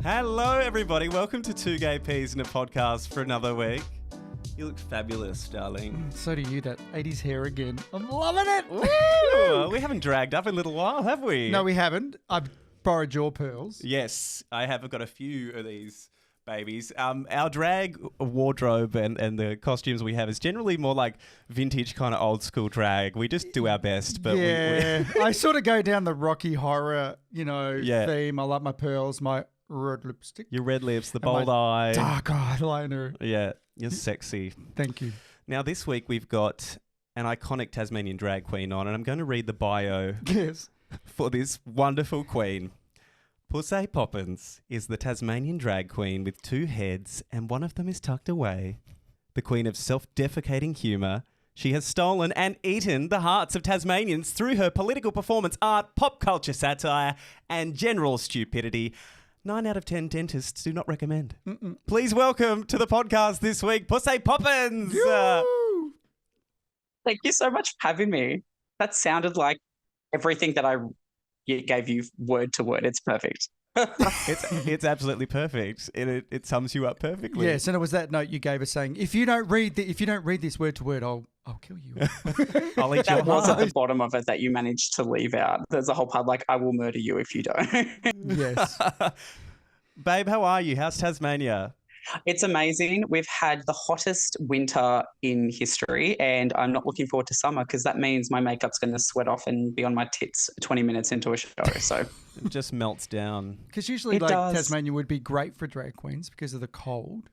Hello, everybody. Welcome to Two Gay Peas in a Podcast for another week. You look fabulous, darling. So do you, that 80s hair again. I'm loving it. Woo! We haven't dragged up in a little while, have we? No, we haven't. I've borrowed your pearls. Yes, I have got a few of these babies. Our drag wardrobe and the costumes we have is generally more like vintage kind of old school drag. We just do our best. But yeah, I sort of go down the Rocky Horror, theme. I like my pearls, my red lipstick. Your red lips, the bold eye. Dark eyeliner. Yeah, you're sexy. Thank you. Now, this week we've got an iconic Tasmanian drag queen on, and I'm going to read the bio for this wonderful queen. Pussay Poppins is the Tasmanian drag queen with two heads, and one of them is tucked away. The queen of self-defecating humour, she has stolen and eaten the hearts of Tasmanians through her political performance art, pop culture satire, and general stupidity. 9 out of 10 dentists do not recommend. Please welcome to the podcast this week, Pussay Poppins. Thank you so much for having me. That sounded like everything that I gave you word to word. It's perfect. It's absolutely perfect. It sums you up perfectly. Yes, and it was that note you gave us saying, if you don't read this word to word, I'll kill you. I'll eat your That was heart. at the bottom of it that you managed to leave out. There's a whole part like, I will murder you if you don't. Yes. Babe, how are you? How's Tasmania? It's amazing. We've had the hottest winter in history, and I'm not looking forward to summer because that means my makeup's going to sweat off and be on my tits 20 minutes into a show. So It just melts down. Because usually It does. Tasmania would be great for drag queens because of the cold.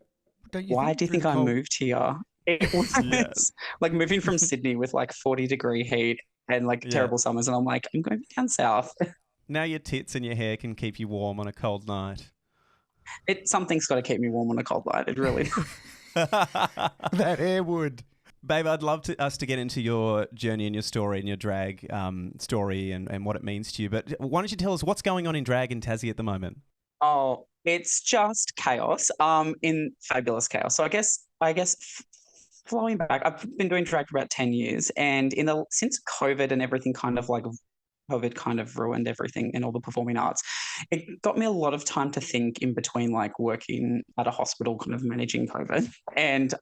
Don't you why do you through think the I cold? moved here? It was Yes. like moving from Sydney with like 40-degree heat and like Yeah. terrible summers, and I'm like, I'm going down south. Now your tits and your hair can keep you warm on a cold night. Something's got to keep me warm on a cold night. It really. That hair would. Babe, I'd love us to get into your journey and your story and your drag story and what it means to you. But why don't you tell us what's going on in drag in Tassie at the moment? Oh, it's just chaos. In fabulous chaos. So I guess flowing back, I've been doing drag for about 10 years, and since COVID and everything COVID kind of ruined everything in all the performing arts. It got me a lot of time to think in between, like working at a hospital, kind of managing COVID. And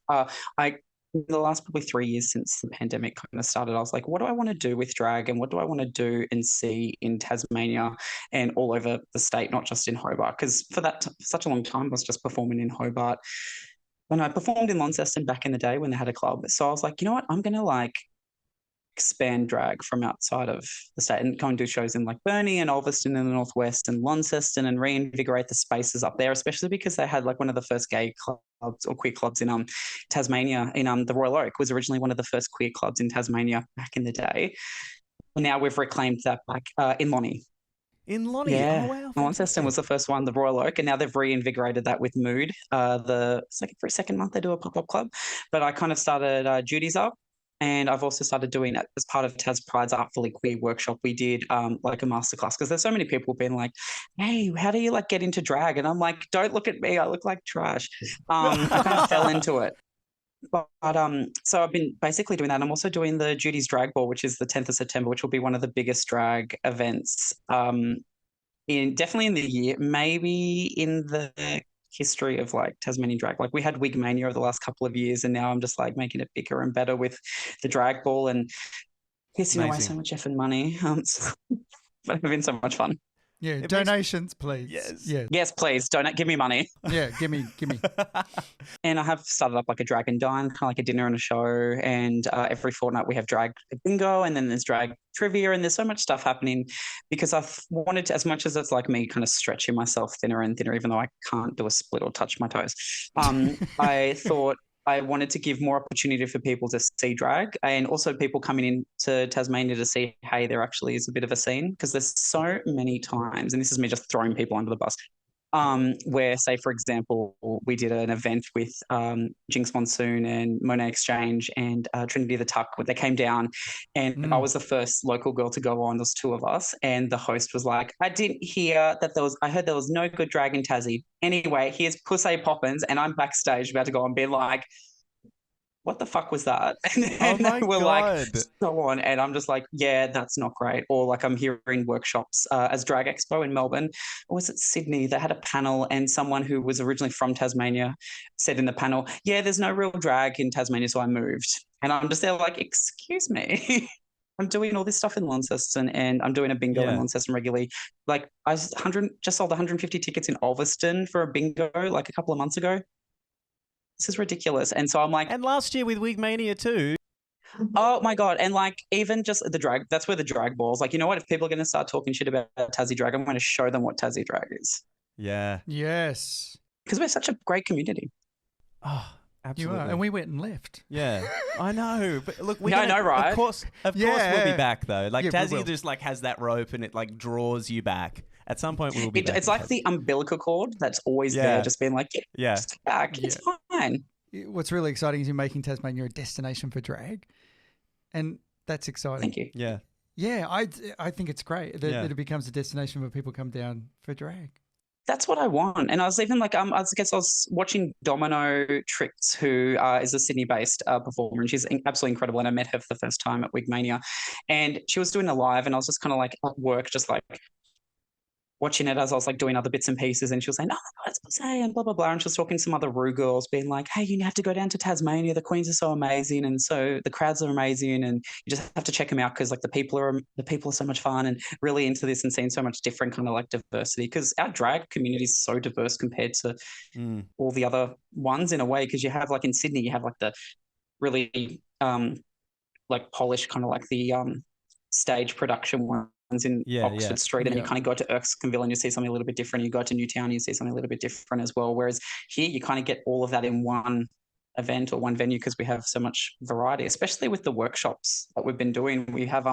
in the last probably 3 years since the pandemic kind of started, I was like, what do I want to do with drag, and what do I want to do and see in Tasmania and all over the state, not just in Hobart? Because for such a long time, I was just performing in Hobart. When I performed in Launceston back in the day when they had a club. So I was like, you know what, I'm going to expand drag from outside of the state and go and do shows in like Burnie and Ulverston in the northwest and Launceston and reinvigorate the spaces up there, especially because they had like one of the first gay clubs or queer clubs in Tasmania. In the Royal Oak was originally one of the first queer clubs in Tasmania back in the day. And now we've reclaimed that back in Lonnie. In Lonnie? Yeah. Oh, wow. Launceston was the first one, the Royal Oak, and now they've reinvigorated that with Mood. For a second month they do a pop-up club. But I kind of started Judy's up. And I've also started doing it as part of Tas Pride's Artfully Queer workshop. We did like a masterclass because there's so many people being like, hey, how do you get into drag? And I'm like, don't look at me. I look like trash. I kind of fell into it. But so I've been basically doing that. I'm also doing the Judy's Drag Ball, which is the 10th of September, which will be one of the biggest drag events definitely in the year, maybe in the history of Tasmanian drag. We had Wig Mania over the last couple of years, and now I'm just making it bigger and better with the drag ball and pissing away so much effing money. But it's been so much fun. Yeah, donations, please. Yes. Yeah. Yes, please. Give me money. Yeah, give me. And I have started up a drag and dine, kind of like a dinner and a show. And every fortnight we have drag bingo, and then there's drag trivia, and there's so much stuff happening because I've wanted to, as much as it's me kind of stretching myself thinner and thinner, even though I can't do a split or touch my toes. I thought I wanted to give more opportunity for people to see drag, and also people coming into Tasmania to see, hey, there actually is a bit of a scene, because there's so many times, and this is me just throwing people under the bus, where, say, for example, we did an event with Jinx Monsoon and Monet Exchange and Trinity the Tuck, where they came down, and I was the first local girl to go on. There's two of us, and the host was like, I didn't hear that I heard there was no good drag in Tassie. Anyway, here's Pussay Poppins, and I'm backstage about to go and be like, what the fuck was that? And Oh then my they were like, God. so on. And I'm just like, yeah, that's not great. Oh And my they were like, God. so on. And I'm just like, yeah, that's not great. Or like I'm hearing workshops as Drag Expo in Melbourne, or was it Sydney? They had a panel and someone who was originally from Tasmania said in the panel, yeah, there's no real drag in Tasmania, so I moved. And I'm just there like, excuse me. I'm doing all this stuff in Launceston and I'm doing a bingo in Yeah. Launceston regularly. Like I just sold 150 tickets in Ulverston for a bingo like a couple of months ago. This is ridiculous. And so I'm like, And last year with Wigmania too. oh my God. And like, even just the drag, that's where the drag balls, like, you know what? If people are going to start talking shit about Tassie drag, I'm going to show them what Tassie drag is. Yeah. Yes. Because we're such a great community. Oh, absolutely. You are. And we went and left. Yeah, I know. But look, Yeah, I know, right? Of course, we'll be back though. Like Yeah, we Tassie will. just like has that rope and it like draws you back. At some point, we will be back. It's like Tassie. the umbilical cord that's always there, just being like, Yeah. just come back. It's fine. What's really exciting is you're making Tasmania a destination for drag. And that's exciting. Thank you. Yeah. Yeah, I think it's great that it becomes a destination where people come down for drag. That's what I want. And I was even like, I was watching Domino Tricks, who is a Sydney-based performer, and she's absolutely incredible. And I met her for the first time at Wigmania, and she was doing a live, and I was just kind of like at work, just like watching it as I was like doing other bits and pieces, and she was saying, "Oh my God, it's Pussay," and blah blah blah, and she was talking to some other Roo girls, being like, "Hey, you have to go down to Tasmania. The queens are so amazing, and so the crowds are amazing, and you just have to check them out because like the people are so much fun and really into this and seeing so much different kind of like diversity because our drag community is so diverse compared to all the other ones in a way because you have like in Sydney you have like the really like polished kind of like the stage production ones in Oxford Street, and you kind of go to Erskine and you see something a little bit different. You go to Newtown, and you see something a little bit different as well. Whereas here, you kind of get all of that in one event or one venue because we have so much variety, especially with the workshops that we've been doing. We have,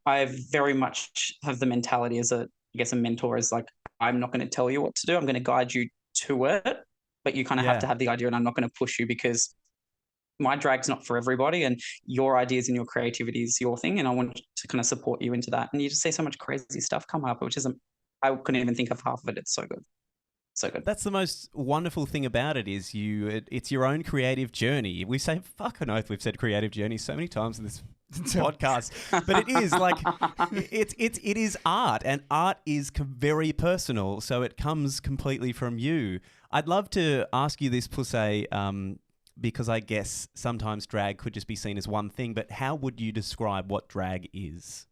I very much have the mentality as a mentor is like, I'm not going to tell you what to do. I'm going to guide you to it, but you kind of have to have the idea, and I'm not going to push you because my drag's not for everybody and your ideas and your creativity is your thing. And I want to kind of support you into that. And you just see so much crazy stuff come up, which is, I couldn't even think of half of it. It's so good. So good. That's the most wonderful thing about it is it's your own creative journey. We say, fuck on oath, we've said creative journey so many times in this podcast, but it is like, it is art, and art is very personal. So it comes completely from you. I'd love to ask you this, Pussay, because I guess sometimes drag could just be seen as one thing, but how would you describe what drag is?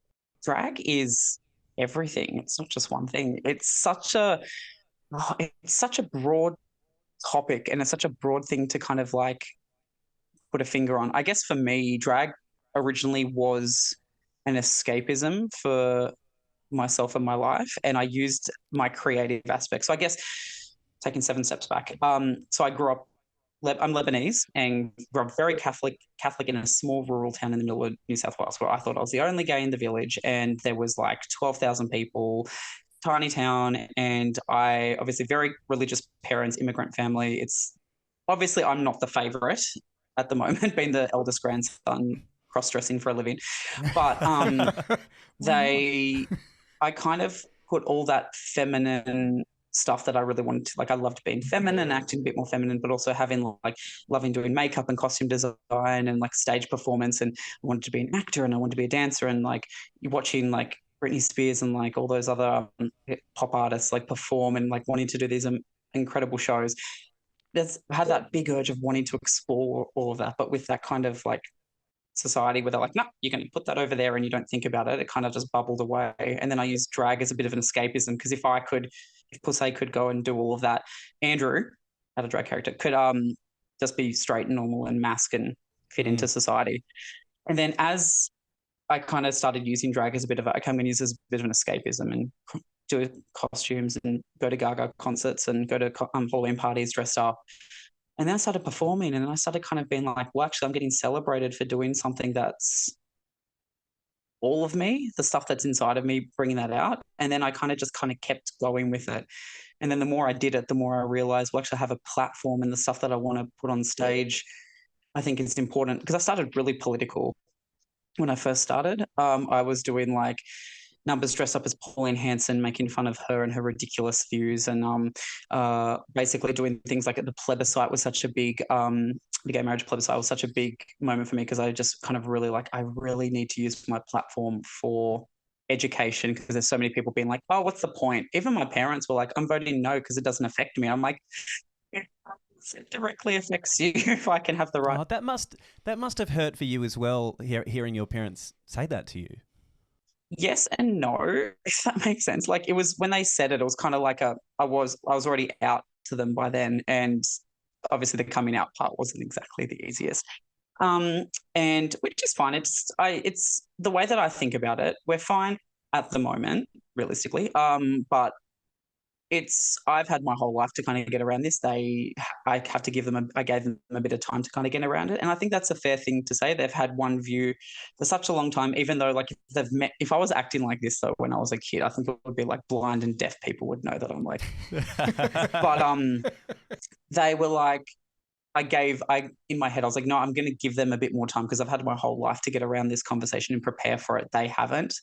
Drag is everything. It's not just one thing. It's such a broad topic, and it's such a broad thing to kind of like put a finger on. I guess for me, drag originally was an escapism for myself and my life, and I used my creative aspects. So I guess taking 7 steps back. So I grew up, I'm Lebanese and grew up very Catholic in a small rural town in the middle of New South Wales where I thought I was the only gay in the village, and there was like 12,000 people, tiny town, and I obviously very religious parents, immigrant family. It's obviously I'm not the favourite at the moment, being the eldest grandson, cross-dressing for a living, but I kind of put all that feminine stuff that I really wanted to, like, I loved being feminine, acting a bit more feminine, but also having like loving doing makeup and costume design and like stage performance, and I wanted to be an actor and I wanted to be a dancer, and like you're watching like Britney Spears and like all those other pop artists like perform and like wanting to do these incredible shows. Had that big urge of wanting to explore all of that, but with that kind of like society where they're like, no, you're going to put that over there and you don't think about it. It kind of just bubbled away. And then I used drag as a bit of an escapism because if Pussay could go and do all of that, Andrew, had a drag character, could just be straight and normal and mask and fit into society. And then as I kind of started using drag as a bit of I'm going to use this as a bit of an escapism and do costumes and go to Gaga concerts and go to Halloween parties dressed up. And then I started performing, and then I started kind of being like, well, actually, I'm getting celebrated for doing something that's all of me, the stuff that's inside of me, bringing that out. And then I kind of kept going with it. And then the more I did it, the more I realized, well, actually, I have a platform, and the stuff that I want to put on stage, I think it's important because I started really political when I first started. I was doing like numbers dressed up as Pauline Hanson, making fun of her and her ridiculous views, and basically doing things like the plebiscite was such a big, the gay marriage plebiscite was such a big moment for me because I just kind of really I really need to use my platform for education because there's so many people being like, oh, what's the point? Even my parents were like, I'm voting no because it doesn't affect me. I'm like, it directly affects you if I can have the right. Oh, that must have hurt for you as well, hearing your parents say that to you. Yes and no, if that makes sense. Like it was when they said it was kind of like I was already out to them by then, and obviously the coming out part wasn't exactly the easiest. And which is fine. It's the way that I think about it. We're fine at the moment, realistically. But I've had my whole life to kind of get around this. I have to give them I gave them a bit of time to kind of get around it. And I think that's a fair thing to say. They've had one view for such a long time, even though like if I was acting like this though when I was a kid, I think it would be like blind and deaf people would know that I'm like, but they were like, in my head, I was like, no, I'm going to give them a bit more time because I've had my whole life to get around this conversation and prepare for it. They haven't.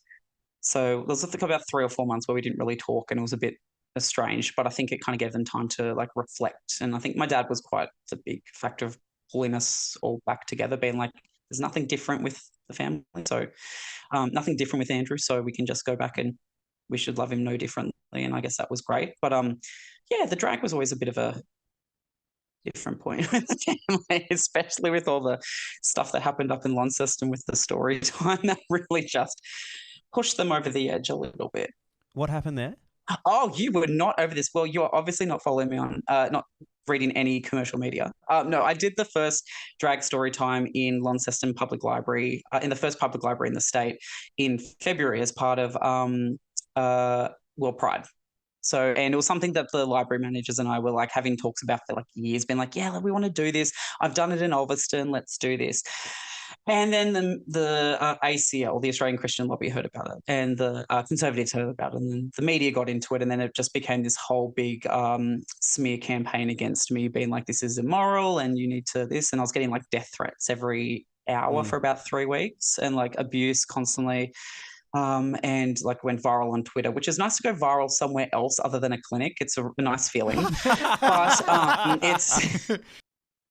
So there was about 3 or 4 months where we didn't really talk and it was a bit estranged, but I think it kind of gave them time to like reflect. And I think my dad was quite a big factor of pulling us all back together, being like, there's nothing different with the family. So nothing different with Andrew. So we can just go back and we should love him no differently. And I guess that was great. But yeah, the drag was always a bit of a different point with the family, especially with all the stuff that happened up in Launceston with the story time that really just pushed them over the edge a little bit. What happened there? Oh, you were not over this. Well, you are obviously not following me on, not reading any commercial media. No, I did the first drag Storytime in Launceston Public Library, in the first public library in the state in February as part of World Pride. So, and it was something that the library managers and I were like having talks about for like years, been like, yeah, we want to do this. I've done it in Ulverston. Let's do this. And then the ACL, the Australian Christian Lobby, heard about it, and the Conservatives heard about it, and then the media got into it, and then it just became this whole big smear campaign against me, being like, this is immoral, and you need to this, and I was getting like death threats every hour for about 3 weeks, and like abuse constantly. And like went viral on Twitter, which is nice to go viral somewhere else other than a clinic. It's a nice feeling, but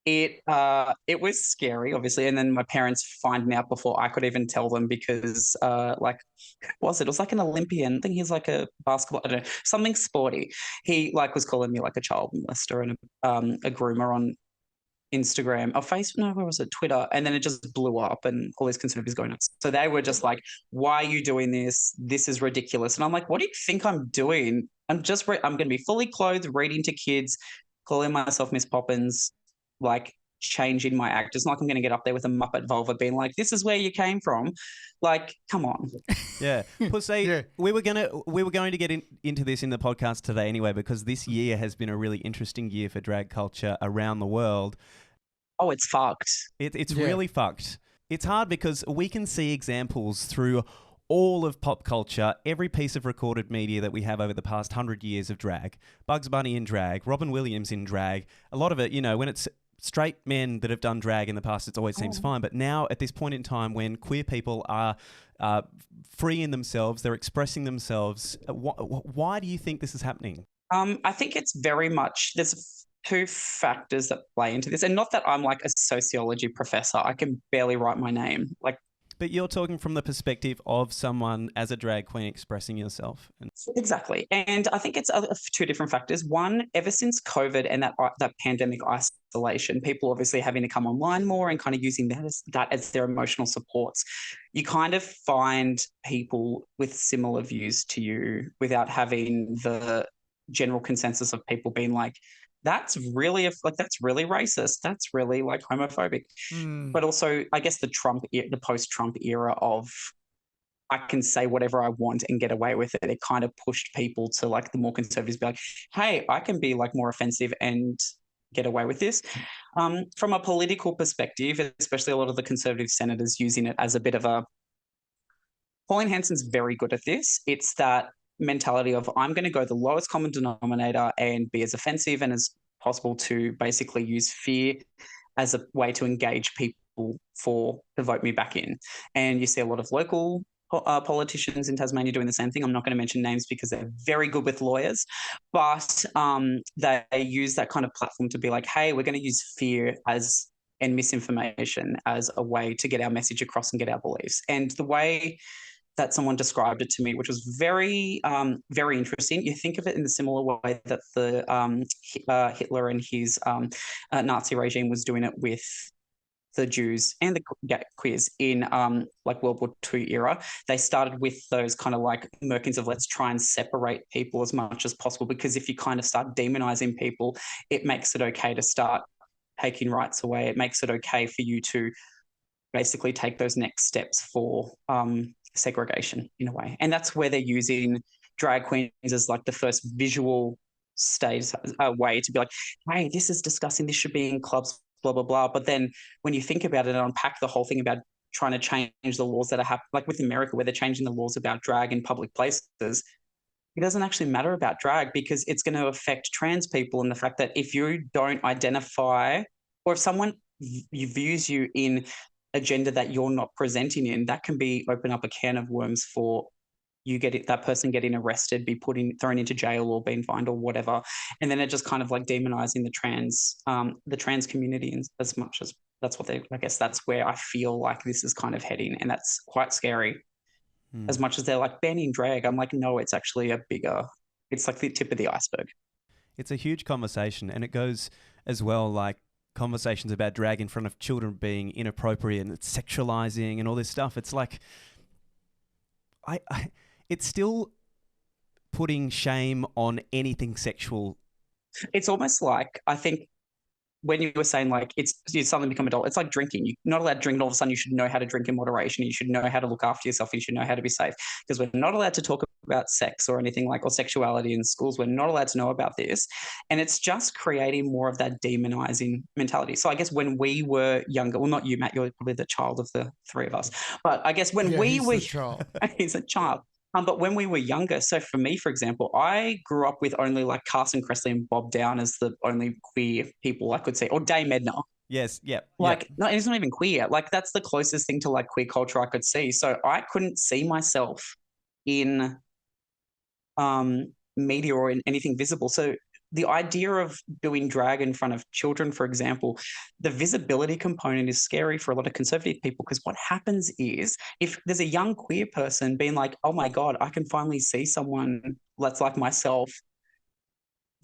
it was scary, obviously. And then my parents find me out before I could even tell them because like who was it? It was like an Olympian. I think he's like a basketball, I don't know, something sporty. He like was calling me like a child molester and a groomer on Instagram or Facebook, no, where was it? Twitter. And then it just blew up and all these conservatives going nuts. So they were just like, why are you doing this? This is ridiculous. And I'm like, what do you think I'm doing? I'm going to be fully clothed, reading to kids, calling myself Miss Poppins, like changing my act. It's not like I'm going to get up there with a Muppet vulva being like, this is where you came from. Like, come on. Yeah. Pussy, yeah. we were going to get into this in the podcast today anyway, because this year has been a really interesting year for drag culture around the world. Oh, it's fucked. It's really fucked. It's hard because we can see examples through all of pop culture, every piece of recorded media that we have over the past 100 years of drag. Bugs Bunny in drag, Robin Williams in drag. A lot of it, you know, when it's straight men that have done drag in the past, it always seems fine. But now, at this point in time, when queer people are free in themselves, they're expressing themselves, why do you think this is happening? I think it's very much, there's 2 factors that play into this. And not that I'm like a sociology professor. I can barely write my name. But you're talking from the perspective of someone as a drag queen expressing yourself. Exactly. And I think it's 2 different factors. One, ever since COVID and that pandemic isolation, people obviously having to come online more and kind of using that as their emotional supports, you kind of find people with similar views to you without having the general consensus of people being like, that's really racist. That's really like homophobic. But also, I guess the post-Trump era of I can say whatever I want and get away with it. It kind of pushed people to like the more conservatives be like, hey, I can be like more offensive and get away with this. From a political perspective, especially a lot of the conservative senators using it as a bit of a. Pauline Hanson's very good at this. It's that mentality of I'm going to go the lowest common denominator and be as offensive and as possible to basically use fear as a way to engage people to vote me back in. And you see a lot of local politicians in Tasmania doing the same thing. I'm not going to mention names because they're very good with lawyers, but they use that kind of platform to be like, hey, we're going to use fear and misinformation as a way to get our message across and get our beliefs. And the way that someone described it to me, which was very, very interesting. You think of it in the similar way that the Hitler and his Nazi regime was doing it with the Jews and the queers in like World War II era. They started with those kind of like merkings of let's try and separate people as much as possible, because if you kind of start demonizing people, it makes it okay to start taking rights away. It makes it okay for you to basically take those next steps for segregation in a way. And that's where they're using drag queens as like the first visual stage way to be like, hey, this is disgusting, this should be in clubs, blah, blah, blah. But then when you think about it and unpack the whole thing about trying to change the laws that are happening, like with America, where they're changing the laws about drag in public places, it doesn't actually matter about drag because it's going to affect trans people. And the fact that if you don't identify, or if someone views you in a gender that you're not presenting in, that can be open up a can of worms for that person getting arrested, be thrown into jail or being fined or whatever. And then it just kind of like demonizing the trans community as much as I guess that's where I feel like this is kind of heading. And that's quite scary. As much as they're like banning drag, I'm like, no, it's actually it's like the tip of the iceberg. It's a huge conversation, and it goes as well like conversations about drag in front of children being inappropriate and it's sexualizing and all this stuff. It's like, it's still putting shame on anything sexual. It's almost like, I think when you were saying like you suddenly become adult, it's like drinking. You're not allowed to drink, and all of a sudden you should know how to drink in moderation. You should know how to look after yourself. You should know how to be safe, because we're not allowed to talk about sex or anything like, or sexuality in schools. We're not allowed to know about this. And it's just creating more of that demonizing mentality. So I guess when we were younger, well, not you, Matt, you're probably the child of the three of us, but I guess when we were, he's a child. But when we were younger, so for me, for example, I grew up with only like Carson Kressley and Bob Down as the only queer people I could see, or Dame Edna. Yes, yeah. Like, no, it's not even queer. Like, that's the closest thing to like queer culture I could see. So I couldn't see myself in media or in anything visible. So the idea of doing drag in front of children, for example, the visibility component is scary for a lot of conservative people, because what happens is if there's a young queer person being like, oh my God, I can finally see someone that's like myself,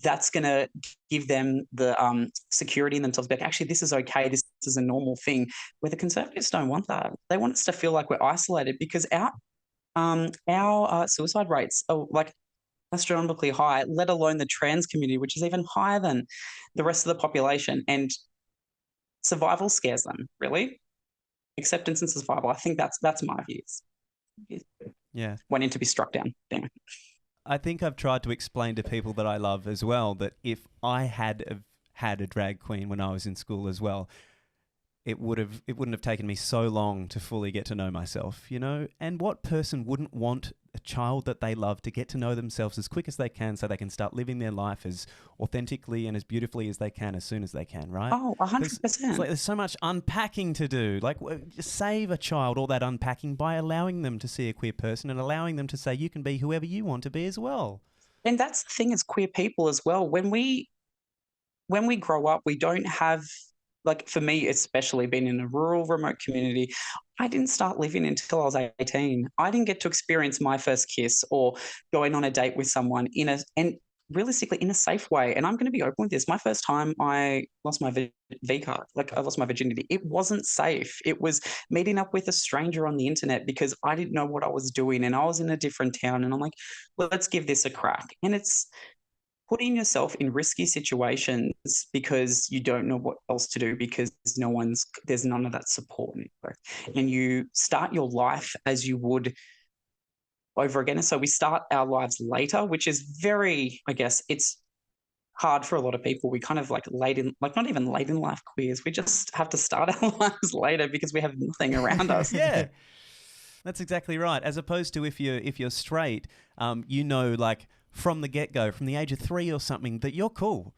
that's going to give them the security in themselves. But actually, this is okay. This is a normal thing. Where the conservatives don't want that. They want us to feel like we're isolated, because our suicide rates are like astronomically high, let alone the trans community, which is even higher than the rest of the population. And survival scares them, really. Acceptance and survival. I think that's my views. Yeah. Wanting to be struck down. Damn. I think I've tried to explain to people that I love as well that if I had a drag queen when I was in school as well, it wouldn't have taken me so long to fully get to know myself, you know? And what person wouldn't want a child that they love to get to know themselves as quick as they can, so they can start living their life as authentically and as beautifully as they can as soon as they can, right? Oh, 100%. It's like there's so much unpacking to do. Like, just save a child all that unpacking by allowing them to see a queer person and allowing them to say you can be whoever you want to be as well. And that's the thing as queer people as well. When we grow up, we don't have, like for me, especially being in a rural, remote community, I didn't start living until I was 18. I didn't get to experience my first kiss or going on a date with someone and realistically in a safe way. And I'm going to be open with this. My first time I lost my V card, like I lost my virginity. It wasn't safe. It was meeting up with a stranger on the internet because I didn't know what I was doing and I was in a different town. And I'm like, well, let's give this a crack. And it's putting yourself in risky situations because you don't know what else to do, because there's none of that support network. And you start your life as you would over again. And so we start our lives later, which is very, I guess, it's hard for a lot of people. We kind of like not even late in life queers. We just have to start our lives later because we have nothing around us. Yeah. That's exactly right. As opposed to if you're straight, like from the get-go, from the age of 3 or something, that you're cool.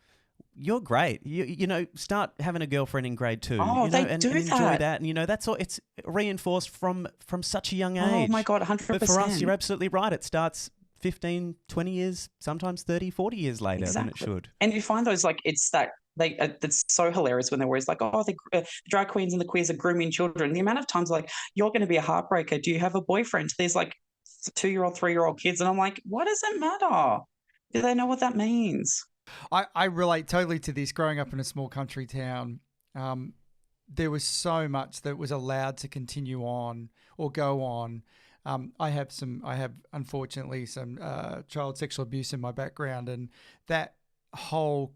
you're great. You start having a girlfriend in grade 2. Oh, you know, they and do enjoy that. that. And that's all. It's reinforced from such a young age. Oh my God, 100%. But for us, you're absolutely right. It starts 15, 20 years, sometimes 30, 40 years later than it should. And you find those it's that it's so hilarious when they're always like, oh, the drag queens and the queers are grooming children. The amount of times like, you're going to be a heartbreaker. Do you have a boyfriend? There's like 2-year-old, 3-year-old kids. And I'm like, what does it matter? Do they know what that means? I relate totally to this. Growing up in a small country town, there was so much that was allowed to continue on or go on. I have unfortunately some child sexual abuse in my background, and that whole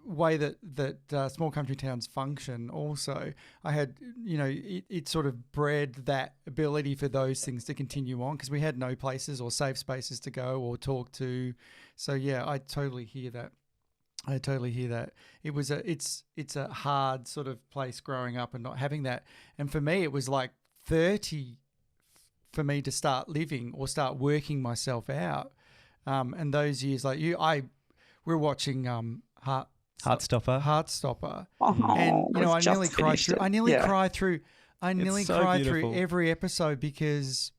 way that small country towns function also, I had, it sort of bred that ability for those things to continue on because we had no places or safe spaces to go or talk to. So yeah, I totally hear that. It's a hard sort of place growing up and not having that. And for me, it was like 30 for me to start living or start working myself out. And those years, like we're watching Heartstopper. Oh, and I nearly cry through. I nearly cry through every episode because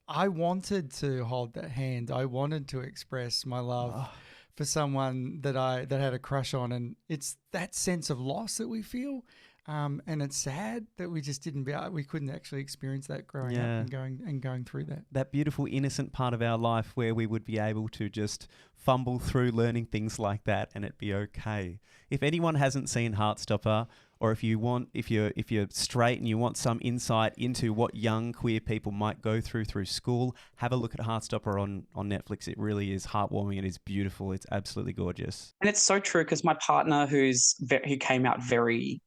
I wanted to hold that hand. I wanted to express my love for someone that had a crush on, and it's that sense of loss that we feel. And it's sad that we just we couldn't actually experience that growing up and going through that. That beautiful, innocent part of our life where we would be able to just fumble through learning things like that and it'd be okay. If anyone hasn't seen Heartstopper, or if you're straight and you want some insight into what young queer people might go through school, have a look at Heartstopper on Netflix. It really is heartwarming. It is beautiful. It's absolutely gorgeous. And it's so true because my partner who came out very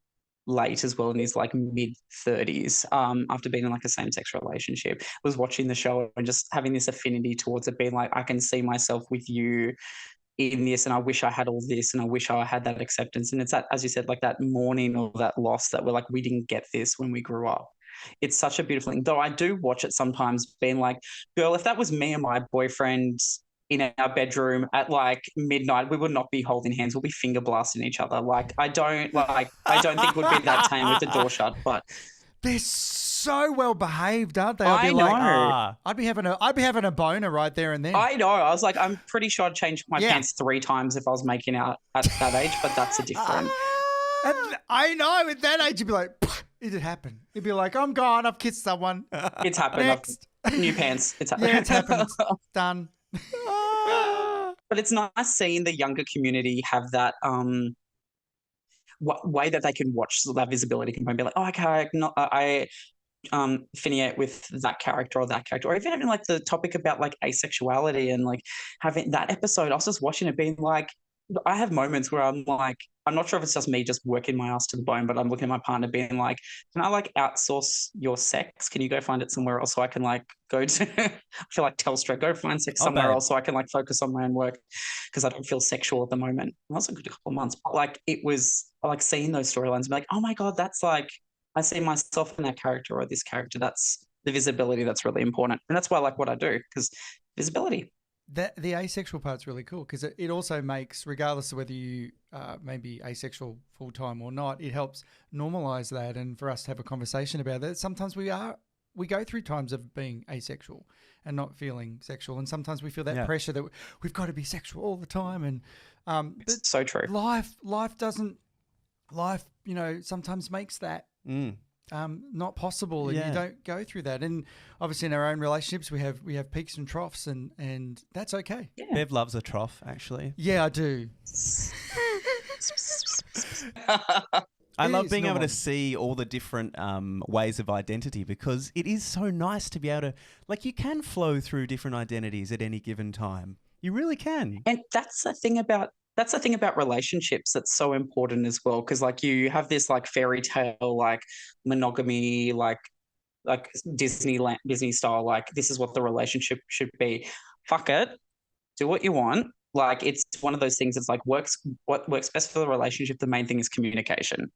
late as well in his like mid-30s after being in like a same-sex relationship was watching the show and just having this affinity towards it, being like, I can see myself with you in this and I wish I had all this and I wish I had that acceptance. And it's that, as you said, like that mourning or that loss that we're like, we didn't get this when we grew up. It's such a beautiful thing. Though I do watch it sometimes being like, girl, if that was me and my boyfriend in our bedroom at like midnight, we would not be holding hands. We'll be finger blasting each other. Like I don't think we'd be that tame with the door shut. But they're so well behaved, aren't they? I know. I'd be having a boner right there and then. I know. I was like, I'm pretty sure I'd change my pants 3 times if I was making out at that age, but that's a different. I know. At that age, you'd be like, it'd happen. You'd be like, I'm gone. I've kissed someone. It's happened. Next. New pants. It's happened. Yeah, it's happened. It's done. But it's nice seeing the younger community have that way that they can watch that visibility component, be like, oh, okay, I affiliate with that character or that character, or even having like the topic about like asexuality and like having that episode. I was just watching it being like, I have moments where I'm like, I'm not sure if it's just me just working my ass to the bone, but I'm looking at my partner being like, can I like outsource your sex? Can you go find it somewhere else so I can like go to, I feel like Telstra, go find sex somewhere else so I can like focus on my own work because I don't feel sexual at the moment. That was a good couple of months. But like it was like seeing those storylines and be like, oh my God, that's like, I see myself in that character or this character. That's the visibility that's really important. And that's why I like what I do, because visibility. The asexual part's really cool because it also makes, regardless of whether you may be asexual full-time or not, it helps normalize that and for us to have a conversation about that. Sometimes we go through times of being asexual and not feeling sexual, and sometimes we feel that pressure that we've got to be sexual all the time. And it's so true. Life sometimes makes that not possible, and you don't go through that. And obviously in our own relationships we have peaks and troughs, and that's okay. Bev loves a trough, actually. Yeah, I do. I love being able to see all the different ways of identity, because it is so nice to be able to, like, you can flow through different identities at any given time. You really can. And that's the thing about relationships that's so important as well, because like you have this like fairy tale like monogamy like Disney style, like this is what the relationship should be. Fuck it, do what you want. Like it's one of those things. It's like what works best for the relationship. The main thing is communication.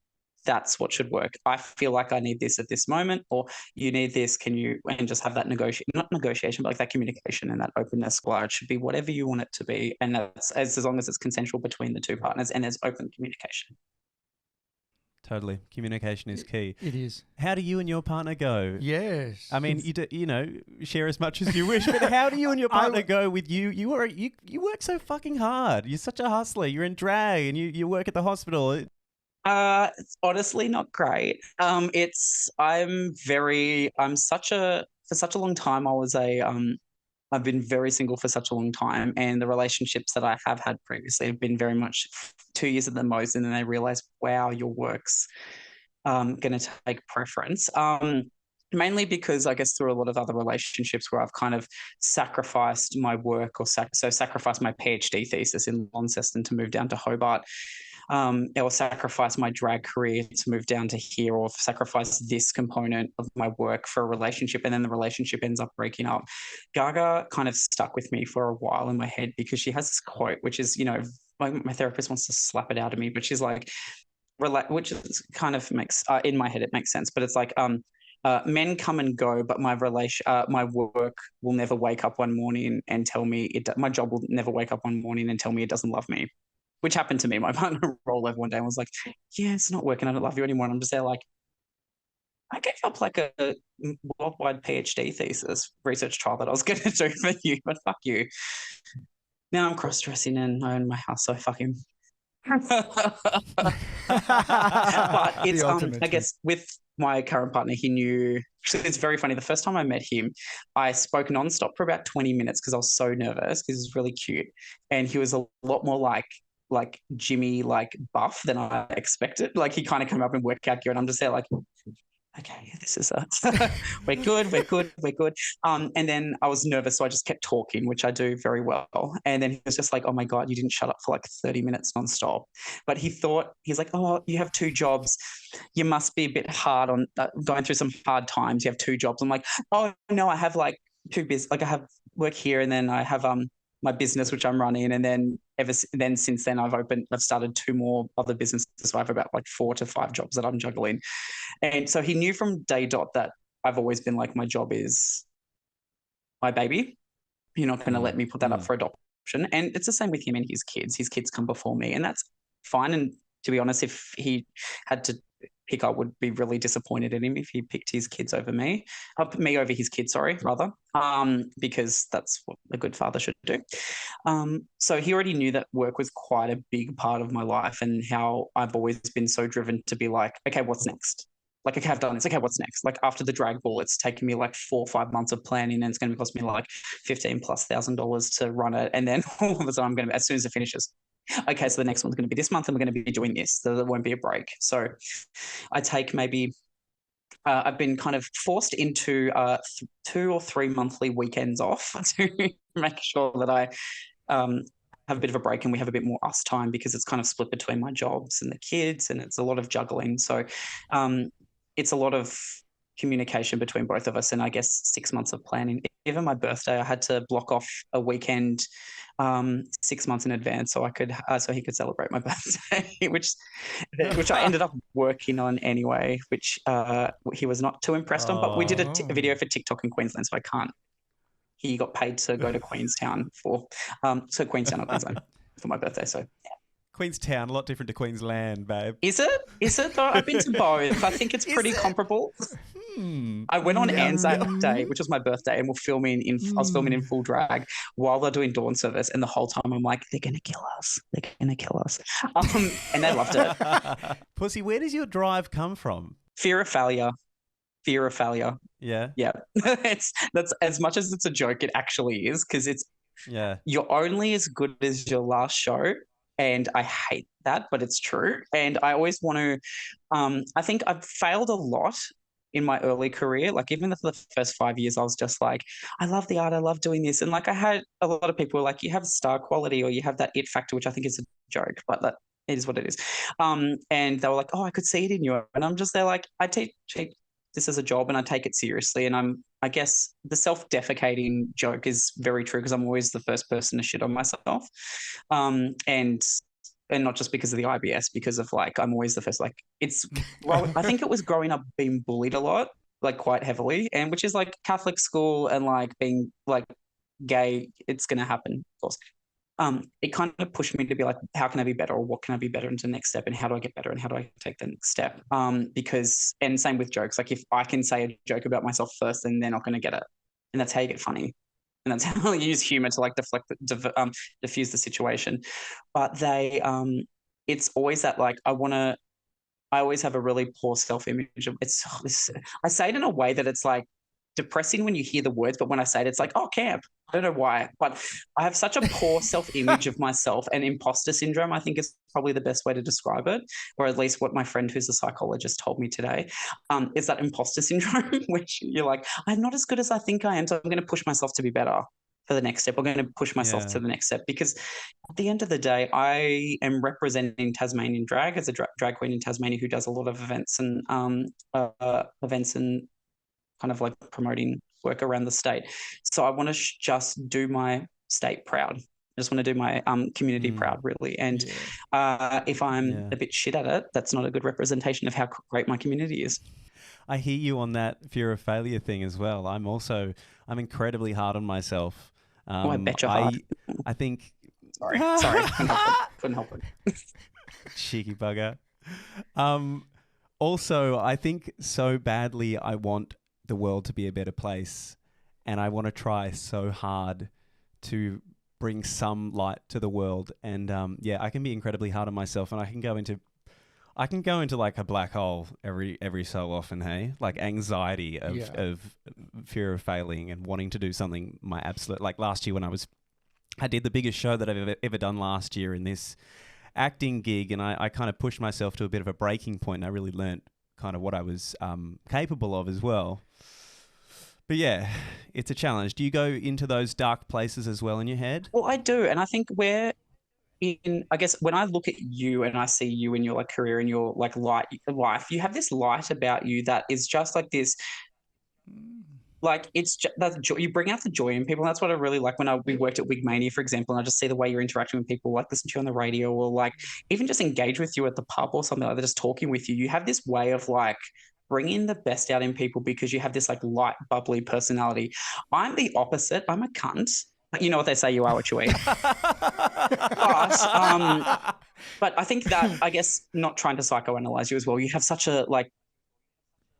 that's what should work. I feel like I need this at this moment, or you need this. Can you, and just have that not negotiation, but like that communication and that openness. Well, it should be whatever you want it to be. And that's as long as it's consensual between the two partners and there's open communication. Totally. Communication is key. It is. How do you and your partner go? Yes. I mean, you know, share as much as you wish, but how do you and your partner go with you? You work so fucking hard. You're such a hustler. You're in drag and you work at the hospital. It's honestly not great. For such a long time, I've been very single for such a long time, and the relationships that I have had previously have been very much 2 years at the most, and then I realized, wow, your work's going to take preference. Mainly because I guess through a lot of other relationships where I've kind of sacrificed my work or sacrificed my PhD thesis in Launceston to move down to Hobart, or sacrifice my drag career to move down to here, or sacrifice this component of my work for a relationship, and then the relationship ends up breaking up. Gaga kind of stuck with me for a while in my head because she has this quote, which is, you know, my therapist wants to slap it out of me, but she's like, which is kind of makes, in my head, it makes sense, but it's like, men come and go, but my work will never wake up one morning and tell me my job will never wake up one morning and tell me it doesn't love me. Which happened to me. My partner rolled over one day and was like, yeah, it's not working. I don't love you anymore. And I'm just there like, I gave up like a worldwide PhD thesis research trial that I was going to do for you, but fuck you. Now I'm cross-dressing and I own my house, so fuck him. But it's, I guess with my current partner, he knew, actually it's very funny. The first time I met him, I spoke nonstop for about 20 minutes because I was so nervous because he was really cute. And he was a lot more like Jimmy, like buff than I expected. Like he kind of came up and worked out gear, and I'm just there like, okay, this is we're good. And then I was nervous, so I just kept talking, which I do very well. And then he was just like, oh my God, you didn't shut up for like 30 minutes nonstop. But he's like, oh, you have 2 jobs. You must be a bit hard on going through some hard times. You have 2 jobs. I'm like, oh no, I have like 2 like I have work here, and then I have my business, which I'm running. And then since then I've started 2 more other businesses. So I have about like 4 to 5 jobs that I'm juggling. And so he knew from day dot that I've always been like, my job is my baby. You're not going to let me put that up for adoption. And it's the same with him and his kids. His kids come before me, and that's fine. And to be honest, if he had to pick, I would be really disappointed in him if he picked his kids over me over his kids, sorry, rather, because that's what a good father should do. So he already knew that work was quite a big part of my life, and how I've always been so driven to be like, okay, what's next? Like, okay, I've done this. Okay, what's next? Like after the drag ball, it's taken me like 4 or 5 months of planning, and it's going to cost me like $15,000+ to run it. And then all of a sudden I'm going to, as soon as it finishes, okay, so the next one's going to be this month and we're going to be doing this. So there won't be a break. So I take maybe, I've been kind of forced into 2 or 3 monthly weekends off to make sure that I have a bit of a break and we have a bit more us time, because it's kind of split between my jobs and the kids, and it's a lot of juggling. So it's a lot of communication between both of us, and I guess 6 months of planning. Even my birthday, I had to block off a weekend 6 months in advance so he could celebrate my birthday, which I ended up working on anyway, which he was not too impressed on. But we did a video for TikTok in Queensland, so I can't. He got paid to go to Queenstown Queenstown or Queensland for my birthday. So yeah. Queenstown, a lot different to Queensland, babe. Is it though? I've been to both. I think it's pretty comparable. I went on Anzac Day, which was my birthday, and I was filming in full drag while they're doing dawn service, and the whole time I'm like, they're gonna kill us. And they loved it. Pussy, where does your drive come from? Fear of failure. Yeah. That's as much as it's a joke, it actually is, because you're only as good as your last show. And I hate that, but it's true. And I always want to, I think I've failed a lot in my early career. Like even for the first 5 years, I was just like, I love the art. I love doing this. And like I had a lot of people were like, you have star quality or you have that it factor, which I think is a joke, but that it is what it is. And they were like, oh, I could see it in you. And I'm just there like, I take this as a job and I take it seriously. And I guess the self-defecating joke is very true because I'm always the first person to shit on myself. And and not just because of the IBS, because of like, I'm always the first, like I think it was growing up being bullied a lot, like quite heavily, and which is like Catholic school and like being like gay, it's going to happen, of course. It kind of pushed me to be like, how can I be better, or what can I be better into the next step, and how do I get better, and how do I take the next step? Because, and same with jokes, like if I can say a joke about myself first, then they're not going to get it, and that's how you get funny, and that's how you use humor to like diffuse the situation. But it's always that like I always have a really poor self-image. I say it in a way that it's like depressing when you hear the words, but when I say it, it's like, oh, camp. I don't know why, but I have such a poor self-image of myself, and imposter syndrome, I think, is probably the best way to describe it, or at least what my friend who's a psychologist told me today, is that imposter syndrome, which you're like, I'm not as good as I think I am, so I'm going to push myself to be better for the next step. I'm going to push myself to the next step, because at the end of the day, I am representing Tasmanian drag as a drag queen in Tasmania who does a lot of events and kind of like promoting work around the state. So I want to just do my state proud. I just want to do my community proud, really. And if I'm a bit shit at it, that's not a good representation of how great my community is. I hear you on that fear of failure thing as well. I'm incredibly hard on myself. I bet you're hard. I think... Sorry, couldn't help it. Cheeky bugger. Also, I think so badly I want the world to be a better place, and I want to try so hard to bring some light to the world. And I can be incredibly hard on myself, and I can go into like a black hole every so often, hey? Like anxiety of fear of failing and wanting to do something my absolute, like last year when I did the biggest show that I've ever done last year in this acting gig, and I kind of pushed myself to a bit of a breaking point, and I really learnt kind of what I was capable of as well. But yeah, it's a challenge. Do you go into those dark places as well in your head? Well, I do. And I think I guess when I look at you and I see you in your like career and your like life, you have this light about you that is just like this, like it's just that joy. You bring out the joy in people. And that's what I really like when we worked at Wigmania, for example, and I just see the way you're interacting with people, like listen to you on the radio, or like even just engage with you at the pub or something like that, just talking with you. You have this way of like bringing the best out in people because you have this like light, bubbly personality. I'm the opposite. I'm a cunt. You know what they say, you are what you eat. But I think that, I guess, not trying to psychoanalyze you as well, you have such a like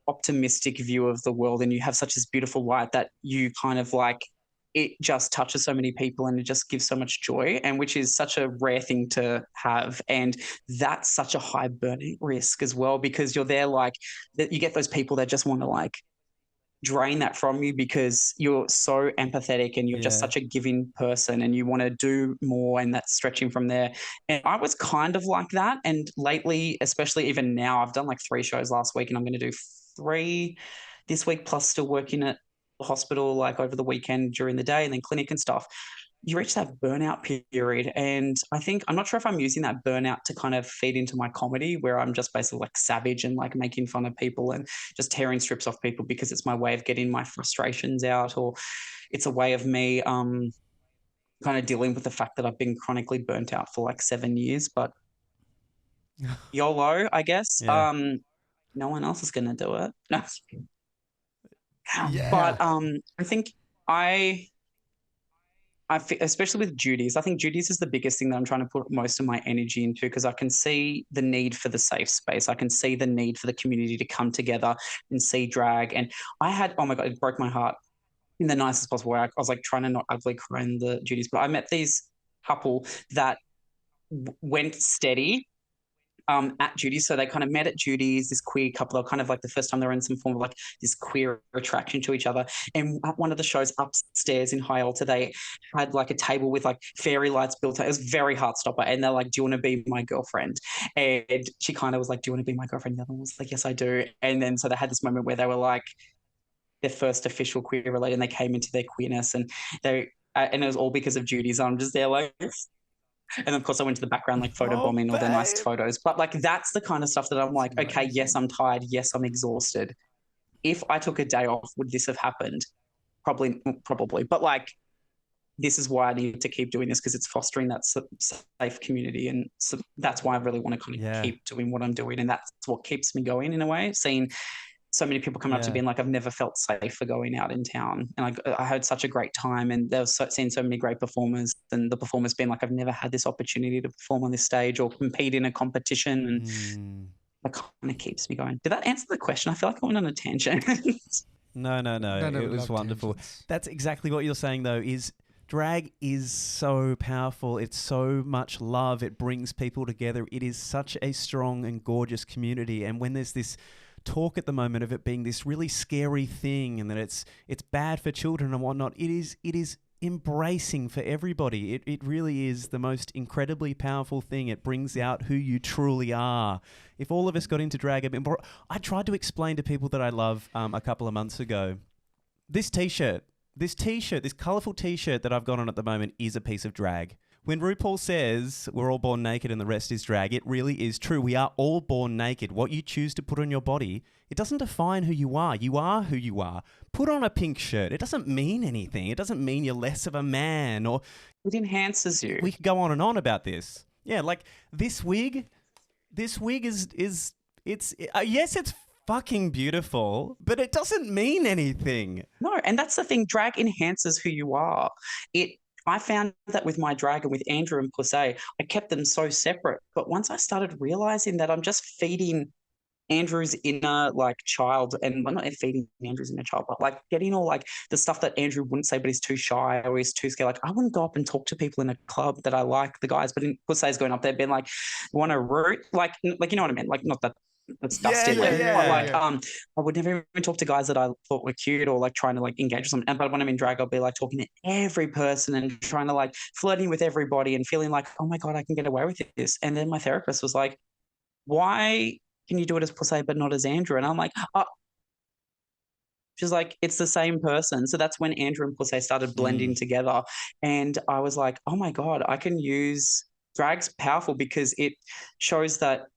optimistic view of the world, and you have such this beautiful light that you kind of like, it just touches so many people and it just gives so much joy, and which is such a rare thing to have. And that's such a high burning risk as well, because you're there like that, you get those people that just want to like drain that from you because you're so empathetic and you're just such a giving person and you want to do more, and that's stretching from there. And I was kind of like that. And lately, especially even now, I've done like 3 shows last week and I'm going to do 3 this week, plus still working at the hospital like over the weekend during the day and then clinic and stuff. You reach that burnout period. And I think, I'm not sure if I'm using that burnout to kind of feed into my comedy, where I'm just basically like savage and like making fun of people and just tearing strips off people because it's my way of getting my frustrations out, or it's a way of me kind of dealing with the fact that I've been chronically burnt out for like 7 years. But YOLO, I guess. No one else is going to do it. No. But I think especially with duties, I think duties is the biggest thing that I'm trying to put most of my energy into, because I can see the need for the safe space. I can see the need for the community to come together and see drag. And I had, oh my God, it broke my heart in the nicest possible way. I was like trying to not ugly cry in the duties, but I met these couple that went steady at Judy's. So they kind of met at Judy's, this queer couple. They're kind of like the first time they were in some form of like this queer attraction to each other. And at one of the shows upstairs in High Altar, they had like a table with like fairy lights built up. It was very Heartstopper. And they're like, do you want to be my girlfriend? And she kind of was like, do you want to be my girlfriend? The other one was like, yes, I do. And then so they had this moment where they were like their first official queer relate, and they came into their queerness, and and it was all because of Judy's. I'm just there like... And of course, I went to the background, like photo bombing all their nice photos. But like, that's the kind of stuff that I'm like, okay, yes, I'm tired. Yes, I'm exhausted. If I took a day off, would this have happened? Probably. But like, this is why I need to keep doing this, because it's fostering that safe community. And so that's why I really want to kind of keep doing what I'm doing. And that's what keeps me going in a way, seeing so many people come up to being like, I've never felt safe for going out in town. And I had such a great time, and they've seen so many great performers, and the performers being like, I've never had this opportunity to perform on this stage or compete in a competition. And that kind of keeps me going. Did that answer the question? I feel like I went on a tangent. No. It was wonderful. Tangents. That's exactly what you're saying, though, is drag is so powerful. It's so much love. It brings people together. It is such a strong and gorgeous community. And when there's this talk at the moment of it being this really scary thing and that it's bad for children and whatnot, it is embracing for everybody. It really is the most incredibly powerful thing. It brings out who you truly are. If all of us got into drag a bit more, I tried to explain to people that I love a couple of months ago, this colourful t-shirt that I've got on at the moment is a piece of drag. When RuPaul says we're all born naked and the rest is drag, it really is true. We are all born naked. What you choose to put on your body, it doesn't define who you are. You are who you are. Put on a pink shirt. It doesn't mean anything. It doesn't mean you're less of a man, or it enhances you. We could go on and on about this. Yeah, like this wig is yes, it's fucking beautiful, but it doesn't mean anything. No, and that's the thing. Drag enhances who you are. I found that with my drag and with Andrew and Pussay, I kept them so separate. But once I started realizing that I'm just feeding Andrew's inner like child, and well, not feeding Andrew's inner child, but like getting all like the stuff that Andrew wouldn't say, but he's too shy or he's too scared. Like I wouldn't go up and talk to people in a club that I like, the guys, but Pussay's going up there being like, want to root, like you know what I mean? Like not that. That's dusty. I would never even talk to guys that I thought were cute or like trying to like engage with something. But when I'm in drag, I'll be like talking to every person and trying to like flirting with everybody and feeling like, oh my God, I can get away with this. And then my therapist was like, why can you do it as Pussay but not as Andrew? And I'm like, oh. She's like, it's the same person. So that's when Andrew and Pussay started blending together. And I was like, oh my God, I can use drag's powerful because it shows that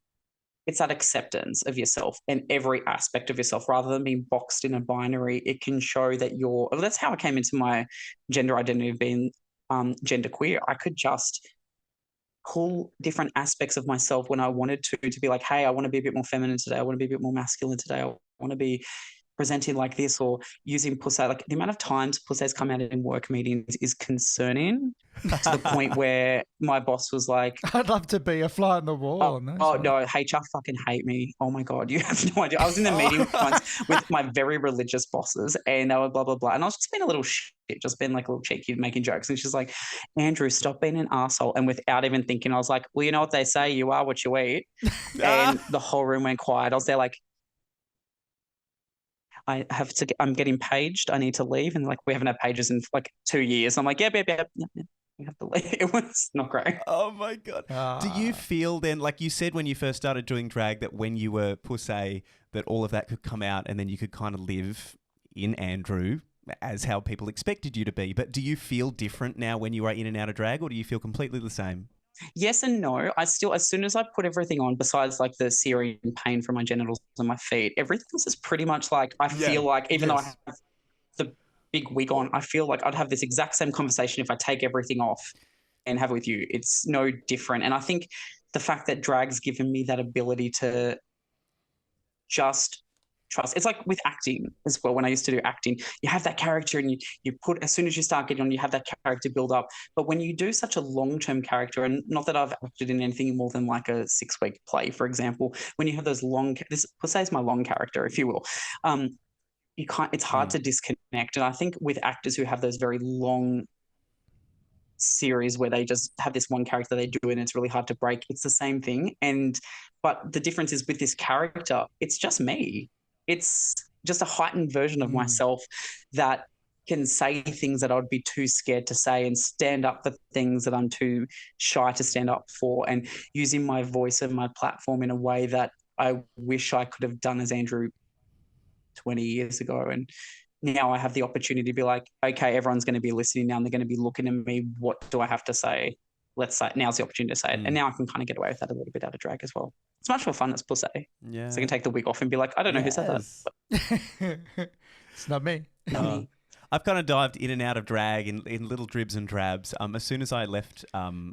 it's that acceptance of yourself and every aspect of yourself rather than being boxed in a binary. It can show that that's how I came into my gender identity of being genderqueer. I could just pull different aspects of myself when I wanted to be like, hey, I want to be a bit more feminine today. I want to be a bit more masculine today. I want to be presenting like this, or using Pussay. Like the amount of times Pussay's come out in work meetings is concerning to the point where my boss was like, I'd love to be a fly on the wall. No, HR fucking hate me. Oh my God, you have no idea. I was in the meeting once with my very religious bosses and they were blah, blah, blah. And I was just being a little shit, just being like a little cheeky, making jokes. And she's like, Andrew, stop being an asshole. And without even thinking, I was like, well, you know what they say, you are what you eat. And the whole room went quiet. I was there like, I'm getting paged. I need to leave. And like, we haven't had pages in like 2 years. I'm like, yeah. We have to leave. It was not great. Oh my God. Do you feel then, like you said when you first started doing drag, that when you were Pussay, that all of that could come out and then you could kind of live in Andrew as how people expected you to be? But do you feel different now when you are in and out of drag, or do you feel completely the same? Yes and no. I still, as soon as I put everything on, besides like the searing pain from my genitals and my feet, everything else is pretty much like, I feel like even though I have the big wig on, I feel like I'd have this exact same conversation if I take everything off and have it with you. It's no different. And I think the fact that drag's given me that ability to just trust. It's like with acting as well. When I used to do acting, you have that character and you put, as soon as you start getting on, you have that character build up. But when you do such a long-term character, and not that I've acted in anything more than like a 6-week play, for example, when you have those this Pussay is my long character, if you will, it's hard to disconnect. And I think with actors who have those very long series where they just have this one character they do and it's really hard to break, it's the same thing. But the difference is with this character, it's just me. It's just a heightened version of myself that can say things that I would be too scared to say and stand up for things that I'm too shy to stand up for, and using my voice and my platform in a way that I wish I could have done as Andrew 20 years ago. And now I have the opportunity to be like, okay, everyone's going to be listening now and they're going to be looking at me. What do I have to say? Let's say now's the opportunity to say it. And now I can kind of get away with that a little bit out of drag as well. It's much more fun as Pussay. So I can take the wig off and be like, I don't know who said that. It's not me. I I've kind of dived in and out of drag in little dribs and drabs. As soon as I left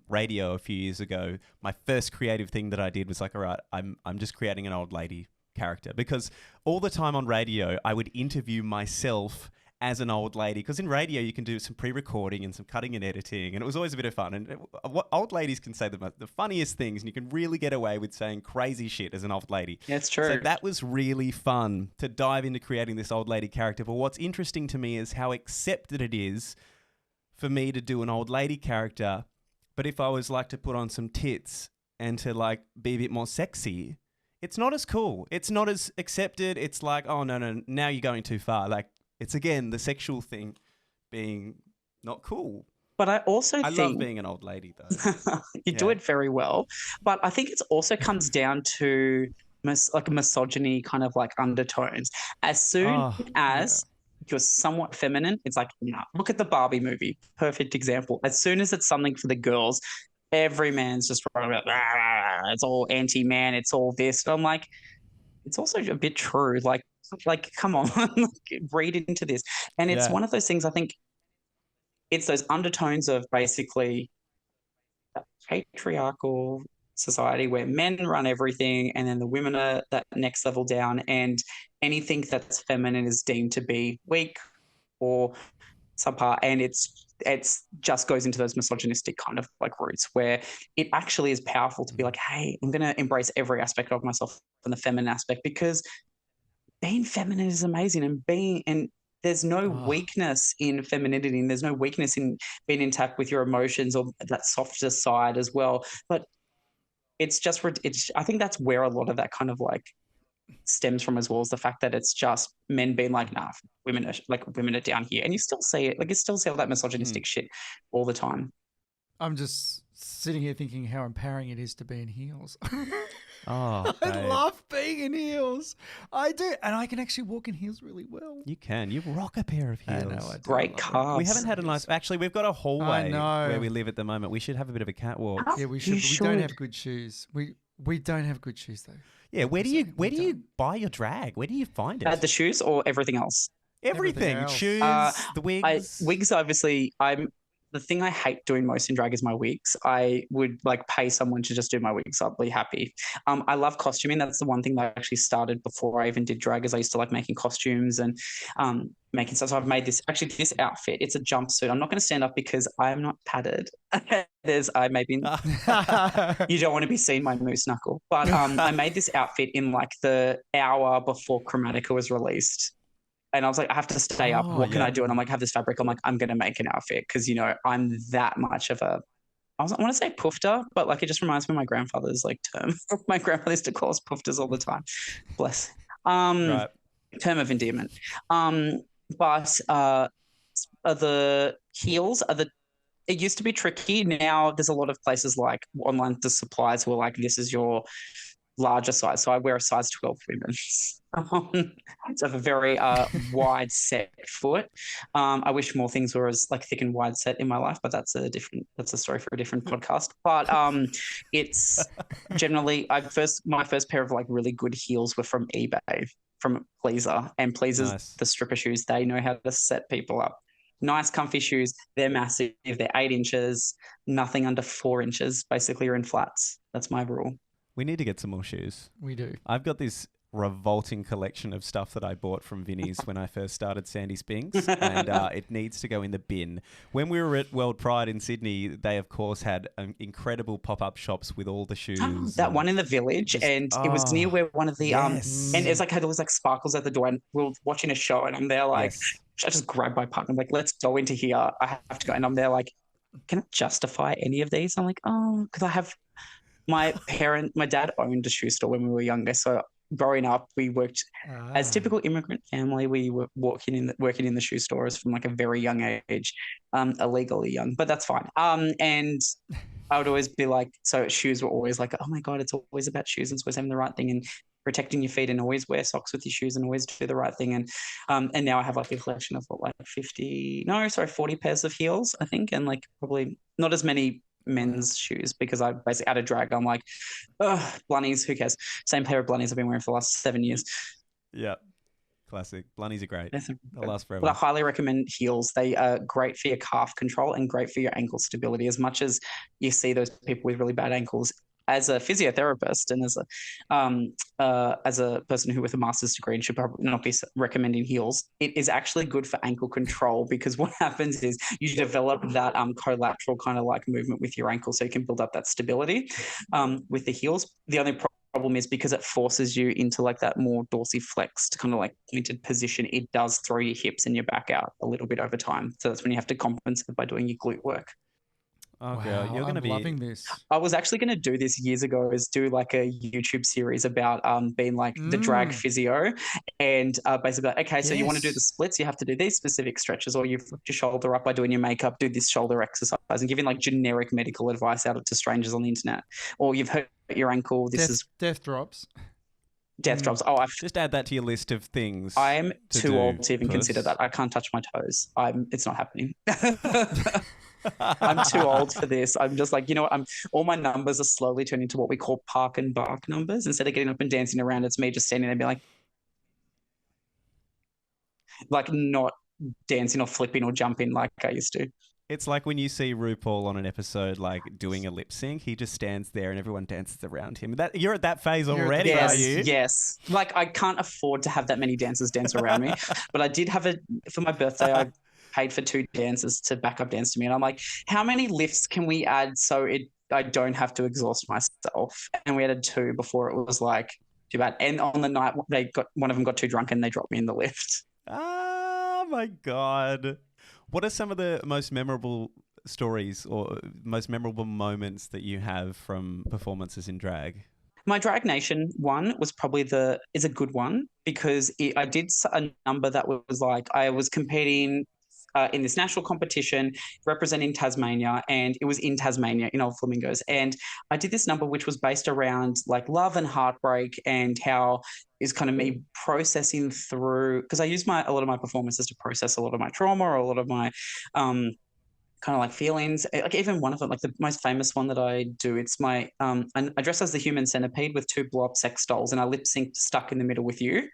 radio a few years ago, my first creative thing that I did was like, all right, I'm just creating an old lady character, because all the time on radio, I would interview myself as an old lady, because in radio you can do some pre-recording and some cutting and editing, and it was always a bit of fun. And what old ladies can say the funniest things, and you can really get away with saying crazy shit as an old lady. Yeah, it's true. So that was really fun to dive into creating this old lady character. But what's interesting to me is how accepted it is for me to do an old lady character. But if I was like to put on some tits and to like be a bit more sexy, it's not as cool. It's not as accepted. It's like, oh no, now you're going too far. Like, it's again the sexual thing being not cool. But I also think... I love being an old lady, though. You do it very well. But I think it also comes down to misogyny kind of like undertones. As soon as you're somewhat feminine, it's like, nah, look at the Barbie movie. Perfect example. As soon as it's something for the girls, every man's just it's all anti-man, it's all this. And I'm like, it's also a bit true. Like, come on, read into this. And it's one of those things, I think it's those undertones of basically a patriarchal society where men run everything and then the women are that next level down, and anything that's feminine is deemed to be weak or subpar. And it's just goes into those misogynistic kind of like roots where it actually is powerful to be like, hey, I'm going to embrace every aspect of myself from the feminine aspect, because being feminine is amazing, and there's no weakness in femininity, and there's no weakness in being in touch with your emotions or that softer side as well. But I think that's where a lot of that kind of like stems from as well, is the fact that it's just men being like, nah, women are down here, and you still see it, like you still see all that misogynistic shit all the time. I'm just sitting here thinking how empowering it is to be in heels. Oh, I love being in heels. I do. And I can actually walk in heels really well. You can. You rock a pair of heels. I know. I do. Great calves. We haven't had a nice... Actually, we've got a hallway where we live at the moment. We should have a bit of a catwalk. Yeah, we should. We don't have good shoes. We don't have good shoes, though. Yeah, where do you buy your drag? Where do you find it? The shoes or everything else? Everything. else. Shoes, the wigs. Wigs, obviously, the thing I hate doing most in drag is my wigs. I would like pay someone to just do my wigs. I'd be happy. I love costuming. That's the one thing that I actually started before I even did drag, is I used to like making costumes and making stuff. So I've made this outfit. It's a jumpsuit. I'm not going to stand up because I'm not padded. You don't want to be seeing my moose knuckle. But I made this outfit in like the hour before Chromatica was released. And I was like, I have to stay up. What can I do? And I'm like, I have this fabric. I'm like, I'm going to make an outfit because, you know, I'm that much of a, I want to say poofter, but like it just reminds me of my grandfather's like term. My grandfather used to call us poofters all the time. Bless. Right. Term of endearment. But the heels it used to be tricky. Now there's a lot of places like online, the suppliers who are like, this is your larger size. So I wear a size 12 women. So I have a very wide set foot. I wish more things were as like thick and wide set in my life, but that's a story for a different podcast. But it's generally my first pair of like really good heels were from eBay, from Pleaser. And Pleaser's Nice. The stripper shoes, they know how to set people up. Nice, comfy shoes. They're massive. They're 8 inches. Nothing under 4 inches. Basically, you're in flats. That's my rule. We need to get some more shoes. We do. I've got this revolting collection of stuff that I bought from Vinnie's when I first started Sandy Spinks, and it needs to go in the bin. When we were at World Pride in Sydney, they of course had incredible pop-up shops with all the shoes. That one in the village, and it was near where one of the yes. and it's like had all these like sparkles at the door, and we were watching a show, and I'm there like, Yes. I just grabbed my partner, I'm like, let's go into here. I have to go, and I'm there like, can I justify any of these? I'm like, because I have my dad owned a shoe store when we were younger, so growing up, we worked as typical immigrant family. We were working in the shoe stores from like a very young age, illegally young, but that's fine. And I would always be like, so shoes were always like, oh my God, it's always about shoes and it's always having the right thing and protecting your feet, and always wear socks with your shoes and always do the right thing. And now I have like a collection of 40 pairs of heels, I think, and like probably not as many men's shoes because I basically out of drag. I'm like, blunnies, who cares? Same pair of blunnies I've been wearing for the last 7 years. Yeah. Classic. Blunnies are great. Yes. They'll last forever. Well, I highly recommend heels. They are great for your calf control and great for your ankle stability. As much as you see those people with really bad ankles, as a physiotherapist and as a person who with a master's degree and should probably not be recommending heels, it is actually good for ankle control, because what happens is you develop that collateral kind of like movement with your ankle, so you can build up that stability with the heels. The only problem is because it forces you into like that more dorsiflexed kind of like pointed position, it does throw your hips and your back out a little bit over time. So that's when you have to compensate by doing your glute work. Oh, Wow, girl, you're going to be loving this. I was actually going to do this years ago, is do like a YouTube series about being like the drag physio, and basically like, okay, so you want to do the splits, you have to do these specific stretches, or you lift your shoulder up by doing your makeup, do this shoulder exercise, and giving like generic medical advice out to strangers on the internet. Or you've hurt your ankle, death drops. Death drops. Oh, I've just add that to your list of things. I am too old to even consider that. I can't touch my toes. It's not happening. I'm too old for this. I'm just like, you know what? All my numbers are slowly turning to what we call park and bark numbers. Instead of getting up and dancing around, it's me just standing there and being like not dancing or flipping or jumping like I used to. It's like when you see RuPaul on an episode, like doing a lip sync, he just stands there and everyone dances around him. You're at that phase already, yes, are you? Yes. Like I can't afford to have that many dancers dance around me, but I did have for my birthday, I paid for 2 dancers to back up dance to me. And I'm like, how many lifts can we add so I don't have to exhaust myself? And we added 2 before it was like too bad. And on the night, one of them got too drunk and they dropped me in the lift. Oh my God. What are some of the most memorable stories or most memorable moments that you have from performances in drag? My Drag Nation one was probably is a good one, because I did a number that was like, I was competing in this national competition representing Tasmania, and it was in Tasmania in Old Flamingos. And I did this number which was based around like love and heartbreak, and how is kind of me processing through, because I use a lot of my performances to process a lot of my trauma or a lot of my kind of like feelings. Like even one of them, like the most famous one that I do, it's my I dress as the human centipede with 2 blow-up sex dolls, and I lip sync Stuck in the Middle with You.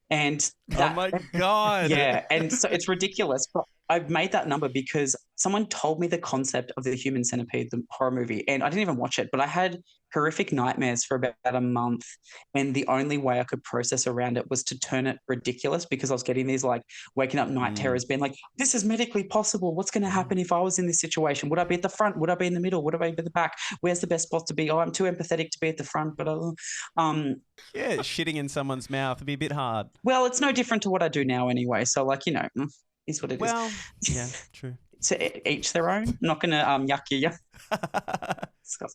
And oh my God. Yeah. And so it's ridiculous. But I made that number because someone told me the concept of the Human Centipede, the horror movie, and I didn't even watch it, but I had horrific nightmares for about a month. And the only way I could process around it was to turn it ridiculous, because I was getting these like waking up night terrors, being like, this is medically possible. What's going to happen if I was in this situation? Would I be at the front? Would I be in the middle? Would I be at the back? Where's the best spot to be? Oh, I'm too empathetic to be at the front, but yeah, shitting in someone's mouth would be a bit hard. Well, it's no different to what I do now anyway. So like, you know, is what it is. Well, yeah, true. To each their own. I'm not going to yuck you.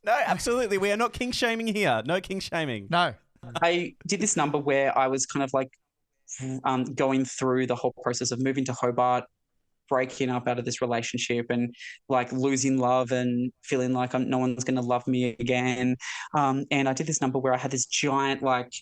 No, absolutely. We are not king shaming here. No king shaming. No. I did this number where I was kind of like going through the whole process of moving to Hobart, breaking up out of this relationship, and like losing love and feeling like no one's going to love me again. And I did this number where I had this giant like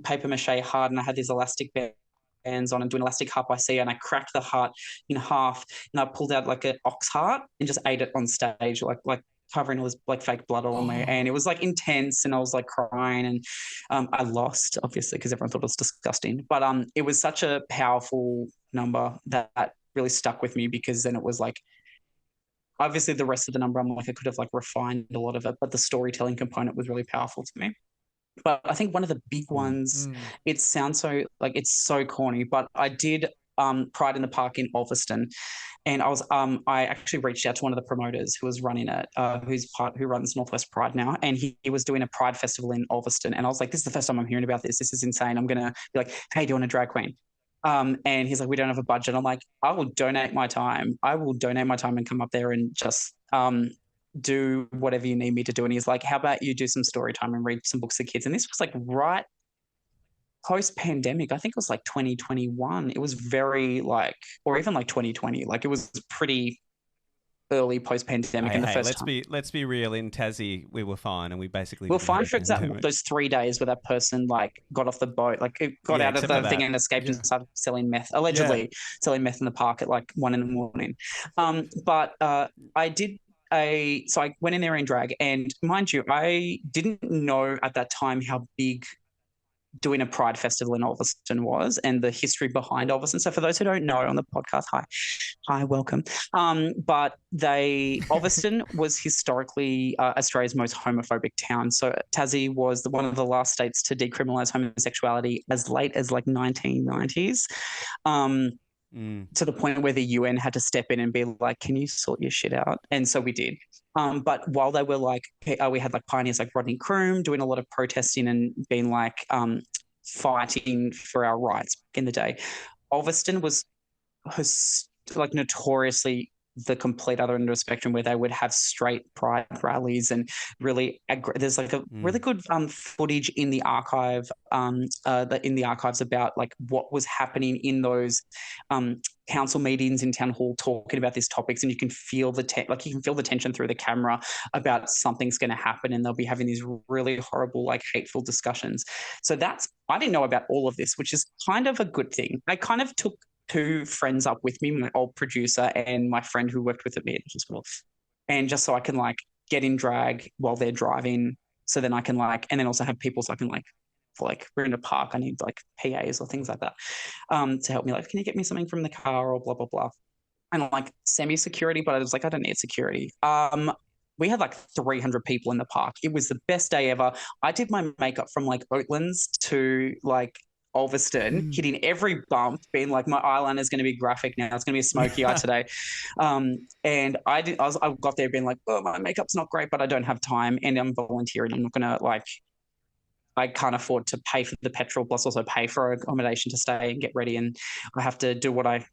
paper mache heart, and I had these elastic bands on and doing elastic heart by sea, and I cracked the heart in half, and I pulled out like an ox heart and just ate it on stage, like covering all this like fake blood all on me. And it was like intense, and I was like crying, and I lost obviously because everyone thought it was disgusting, but it was such a powerful number that really stuck with me, because then it was like, obviously the rest of the number I'm like, I could have like refined a lot of it, but the storytelling component was really powerful to me. But I think one of the big ones, it sounds so like it's so corny, but I did Pride in the Park in Ulverston, and I actually reached out to one of the promoters who was running it, who runs Northwest Pride now, and he was doing a Pride festival in Ulverston, and I was like, this is the first time I'm hearing about this. This is insane. I'm gonna be like, hey, do you want a drag queen? And he's like, we don't have a budget. I'm like, I will donate my time. And come up there and just do whatever you need me to do. And he's like, how about you do some story time and read some books to kids? And this was like right post-pandemic. I think it was like 2021. It was very like, or even like 2020. Like it was pretty early post-pandemic in the first time. Let's be real. In Tassie, we were fine, and we basically were fine for those 3 days where that person like got off the boat, like got out of the thing and escaped and started selling meth, allegedly selling meth in the park at like 1 a.m. But I did so I went in there in drag, and mind you, I didn't know at that time how big doing a Pride Festival in Ulverston was and the history behind Ulverston. So for those who don't know on the podcast, hi, welcome. But Ulverston was historically Australia's most homophobic town. So Tassie was one of the last states to decriminalise homosexuality as late as like 1990s. To the point where the UN had to step in and be like, can you sort your shit out? And so we did. But while they were like, we had like pioneers like Rodney Croome doing a lot of protesting and being like fighting for our rights back in the day. Ulverston was like notoriously the complete other end of the spectrum, where they would have straight pride rallies and really there's like a really good footage in the archives about like what was happening in those council meetings in town hall talking about these topics, and you can feel the tension through the camera about something's going to happen, and they'll be having these really horrible, like hateful discussions. So I didn't know about all of this, which is kind of a good thing. I kind of took two friends up with me, my old producer and my friend who worked with me at the school, and just so I can like get in drag while they're driving, so then I can like, and then also have people so I can like, for like we're in a park, I need like PAs or things like that to help me, like, can you get me something from the car or blah blah blah, and like semi-security, but I was like, I don't need security. We had like 300 people in the park. It was the best day ever. I did my makeup from like Oatlands to like Ulverston, hitting every bump, being like, my eyeliner is going to be graphic now. It's going to be a smoky eye today. And I got there being like, oh, my makeup's not great, but I don't have time and I'm volunteering. I'm not going to like, I can't afford to pay for the petrol plus also pay for accommodation to stay and get ready. And I have to do what I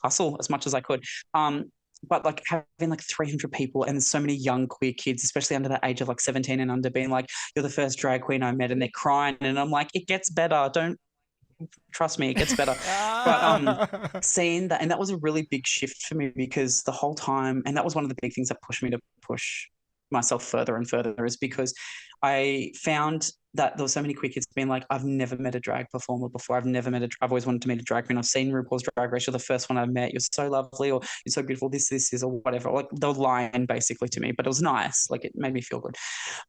hustle as much as I could. But like having like 300 people and so many young queer kids, especially under the age of like 17 and under, being like, you're the first drag queen I met, and they're crying. And I'm like, it gets better. Don't trust me, it gets better. But seeing that, and that was a really big shift for me, because the whole time, and that was one of the big things that pushed me to push myself further and further, is because I found that there were so many queer kids being like, I've never met a drag performer before. I've always wanted to meet a drag queen. I've seen RuPaul's Drag Race. You're the first one I've met. You're so lovely, or you're so beautiful. This is, or whatever. Like they were lying basically to me, but it was nice. Like it made me feel good.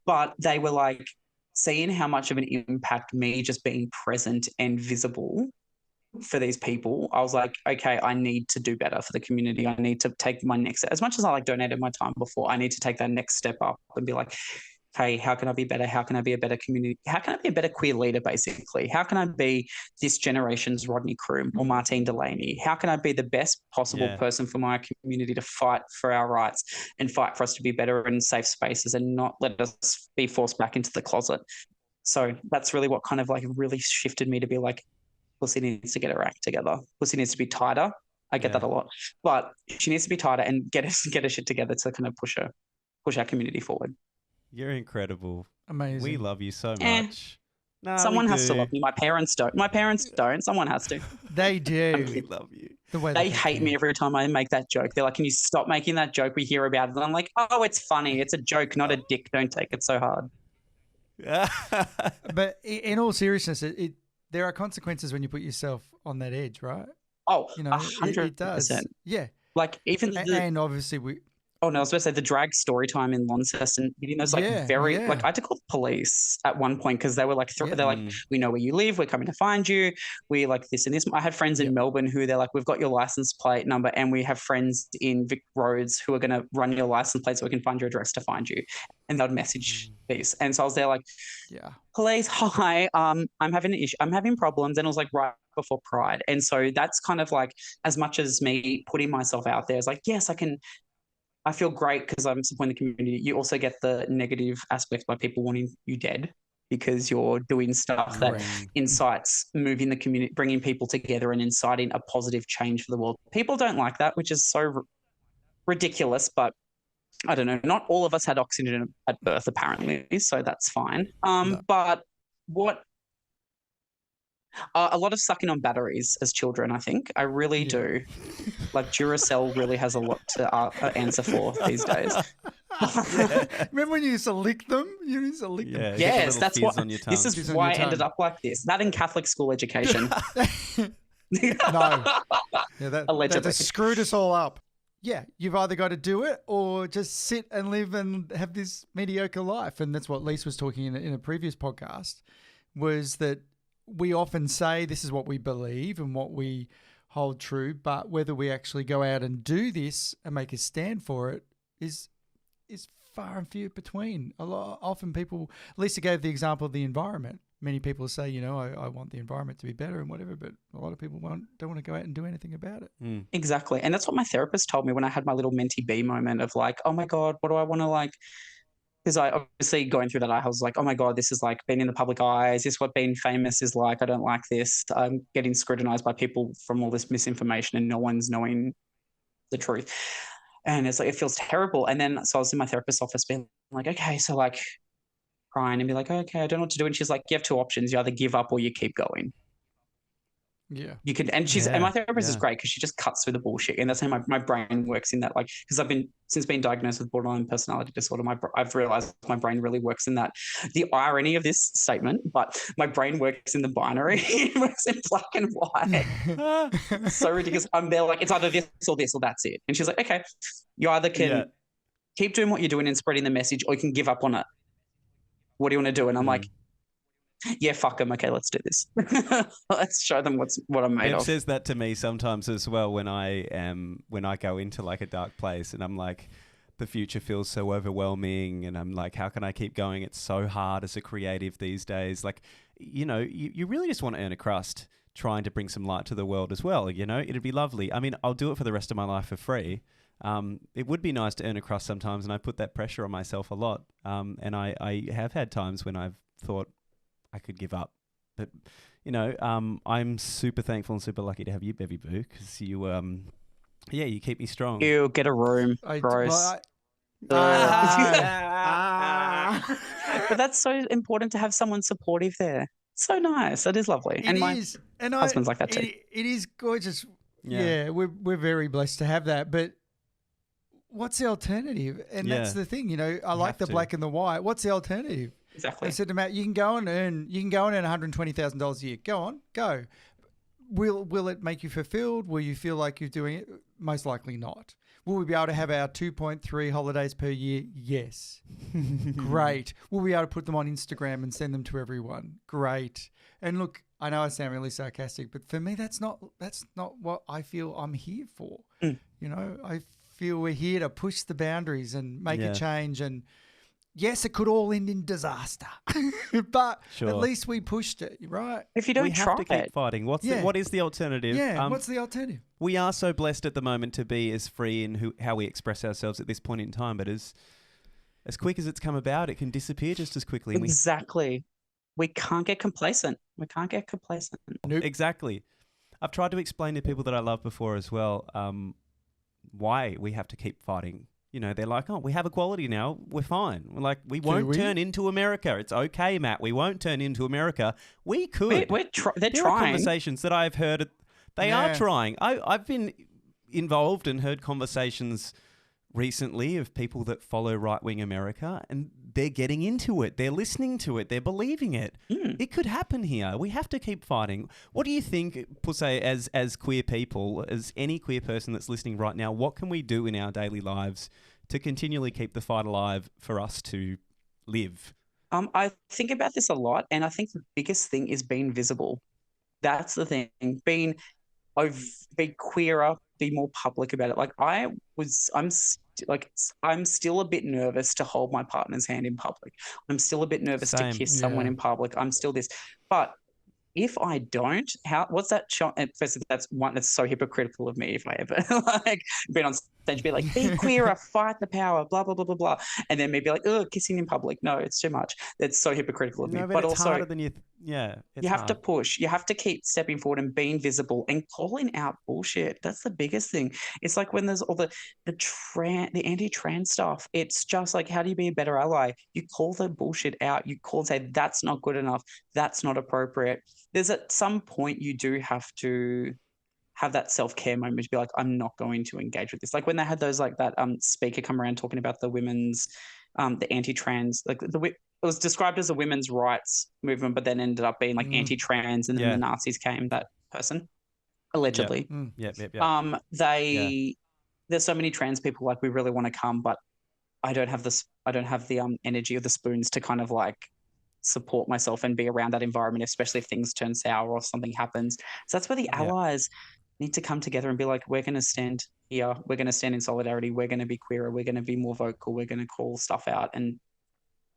But they were like, seeing how much of an impact me just being present and visible for these people, I was like, okay, I need to do better for the community. I need to take my next, as much as I like donated my time before, I need to take that next step up and be like, hey, how can I be better? How can I be a better community? How can I be a better queer leader, basically? How can I be this generation's Rodney Croome or Martine Delaney? How can I be the best possible person for my community to fight for our rights and fight for us to be better in safe spaces and not let us be forced back into the closet? So that's really what kind of like really shifted me to be like, Pussy needs to get her act together. Pussy needs to be tighter. I get that a lot, but she needs to be tighter and get her shit together to kind of push our community forward. You're incredible. Amazing. We love you so much. No, someone has to love me. My parents don't. Someone has to. They do. We love you. They hate me every time I make that joke. They're like, can you stop making that joke? We hear about it. And I'm like, oh, it's funny. It's a joke, not a dick. Don't take it so hard. But in all seriousness, there are consequences when you put yourself on that edge, right? Oh, you know, 100%. it does. Yeah. Like even and obviously we. Oh no, I was going to say the drag story time in Launceston, getting those like like I had to call the police at one point because they were like, they're like, we know where you live, we're coming to find you, we like this and this. I had friends in Melbourne who they're like, we've got your license plate number, and we have friends in Vic Roads who are going to run your license plate so we can find your address to find you, and they'd message these, and so I was there like, police, hi, I'm having an issue, I'm having problems, and it was like right before Pride, and so that's kind of like, as much as me putting myself out there, it's like, yes, I feel great because I'm supporting the community. You also get the negative aspects by people wanting you dead because you're doing stuff that incites moving the community, bringing people together and inciting a positive change for the world. People don't like that, which is so ridiculous, but I don't know. Not all of us had oxygen at birth, apparently, so that's fine. But what... a lot of sucking on batteries as children, I think. I really do. Like Duracell really has a lot to answer for these days. Remember when you used to lick them? You used to lick them. Yes, that's what. This is why I ended up like this. That in Catholic school education. No. Allegedly. That screwed us all up. Yeah, you've either got to do it or just sit and live and have this mediocre life. And that's what Lise was talking in a previous podcast, was that we often say this is what we believe and what we hold true, but whether we actually go out and do this and make a stand for it is far and few between. Often people, Lisa gave the example of the environment. Many people say, you know, I want the environment to be better and whatever, but a lot of people don't want to go out and do anything about it. Exactly. And that's what my therapist told me when I had my little mentee B moment of like, oh my God, what do I want to like? Because I obviously going through that, I was like, oh my God, this is like being in the public eye. Is this what being famous is like? I don't like this. I'm getting scrutinized by people from all this misinformation and no one's knowing the truth. And it's like, it feels terrible. And then, so I was in my therapist's office being like, okay, so like crying and be like, okay, I don't know what to do. And she's like, you have two options. You either give up or you keep going. Yeah. You can, and and my therapist is great because she just cuts through the bullshit. And that's how my brain works in that. Like, because since being diagnosed with borderline personality disorder, I've realized my brain really works in that. The irony of this statement, but my brain works in the binary. It works in black and white. It's so ridiculous. I'm there like, it's either this or this or that's it. And she's like, okay, you either can keep doing what you're doing and spreading the message, or you can give up on it. What do you want to do? And I'm like, yeah, fuck them. Okay, let's do this. Let's show them what I'm made Bev of. says that to me sometimes as well when I go into like a dark place and I'm like, the future feels so overwhelming and I'm like, how can I keep going? It's so hard as a creative these days. Like, you know, you really just want to earn a crust trying to bring some light to the world as well. You know, it'd be lovely. I mean, I'll do it for the rest of my life for free. It would be nice to earn a crust sometimes, and I put that pressure on myself a lot. And I have had times when I've thought I could give up. But, you know, I'm super thankful and super lucky to have you, Bevy Boo, because you, you keep me strong. You get a room. Gross. But that's so important to have someone supportive there. So nice. That is lovely. And my husband's like that too. It is gorgeous. Yeah, we're very blessed to have that. But what's the alternative? And that's the thing, you know, I like the black and the white. What's the alternative? Exactly. I said to Matt, you can go and earn $120,000 a year. Go on, go. Will it make you fulfilled? Will you feel like you're doing it? Most likely not. Will we be able to have our 2.3 holidays per year? Yes. Great. Will we be able to put them on Instagram and send them to everyone? Great. And look, I know I sound really sarcastic, but for me, that's not what I feel I'm here for. You know, I feel we're here to push the boundaries and make a change. And yes, it could all end in disaster, but at least we pushed it, right? If you don't we have to keep fighting. What is the alternative? Yeah, what's the alternative? We are so blessed at the moment to be as free in how we express ourselves at this point in time, but as quick as it's come about, it can disappear just as quickly. Exactly. We can't get complacent. Nope. Exactly. I've tried to explain to people that I love before as well why we have to keep fighting. You know, they're like, oh, we have equality now. We're fine. We're like, we won't turn into America. It's okay, Matt. We won't turn into America. We could. They're there trying. Are conversations that I've heard. They are trying. I've been involved and heard conversations recently of people that follow right-wing America, and they're getting into it. They're listening to it. They're believing it. It could happen here. We have to keep fighting. What do you think, Pussay, as queer people, as any queer person that's listening right now, what can we do in our daily lives to continually keep the fight alive for us to live? I think about this a lot, and I think the biggest thing is being visible. That's the thing. Be queerer, be more public about it. Like I'm still a bit nervous to hold my partner's hand in public. I'm still a bit nervous to kiss someone in public. I'm still this. But if I don't, what's that shot? First, that's so hypocritical of me if I ever like been on stage, be like, be queerer, fight the power, blah, blah, blah, blah, blah. And then maybe like, oh, kissing in public. No, it's too much. That's so hypocritical of me. But it's also harder than you. You have to push. You have to keep stepping forward and being visible and calling out bullshit. That's the biggest thing. It's like when there's all the anti-trans stuff. It's just like, how do you be a better ally? You call the bullshit out. You call and say, that's not good enough. That's not appropriate. There's at some point you do have to have that self-care moment to be like, I'm not going to engage with this. Like when they had those like that speaker come around talking about the women's, the anti-trans, like it was described as a women's rights movement, but then ended up being like anti-trans, and then the Nazis came, that person, allegedly. There's so many trans people like, we really want to come, but I don't have the energy or the spoons to kind of like support myself and be around that environment, especially if things turn sour or something happens. So that's where the allies need to come together and be like, we're going to stand here. We're going to stand in solidarity. We're going to be queerer. We're going to be more vocal. We're going to call stuff out and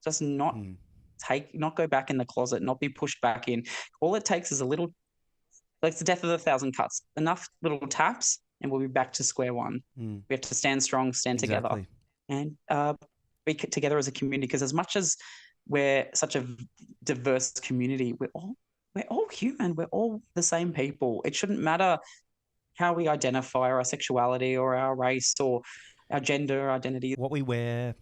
just not go back in the closet, not be pushed back in. All it takes is a little, like it's the death of 1,000 cuts, enough little taps and we'll be back to square one. We have to stand strong, stand together and be together as a community. Because as much as we're such a diverse community, we're all human. We're all the same people. It shouldn't matter how we identify, or our sexuality or our race or our gender identity. What we wear.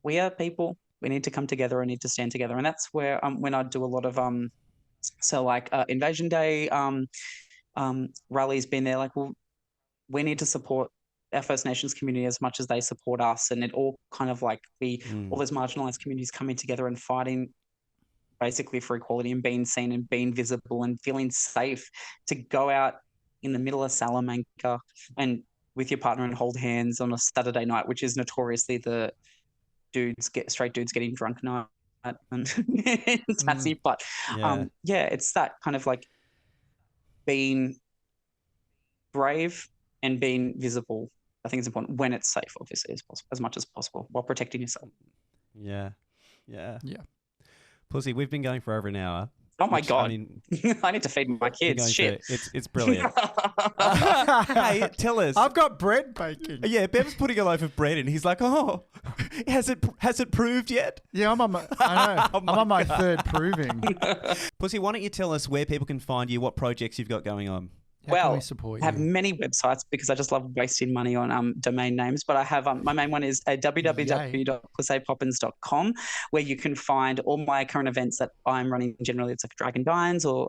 We are people. We need to come together and need to stand together. And that's where when I do a lot of Invasion Day rallies, been there like, well, we need to support our First Nations community as much as they support us, and it all kind of like all those marginalised communities coming together and fighting basically for equality and being seen and being visible and feeling safe to go out in the middle of Salamanca and with your partner and hold hands on a Saturday night, which is notoriously the straight dudes getting drunk night and Tassie. But it's that kind of like being brave and being visible. I think it's important when it's safe, obviously, as much as possible, while protecting yourself. Yeah. Pussy, we've been going for over an hour. Oh my God. I mean, I need to feed my kids. Shit. It's brilliant. Hey, tell us. I've got bread baking. Yeah, Bev's putting a loaf of bread in. He's like, oh, has it proved yet? Yeah, I'm on my third proving. Pussy, why don't you tell us where people can find you, what projects you've got going on? How I have many websites because I just love wasting money on domain names. But I have my main one is www.pussaypoppins.com, where you can find all my current events that I'm running. Generally, it's like drag and dines or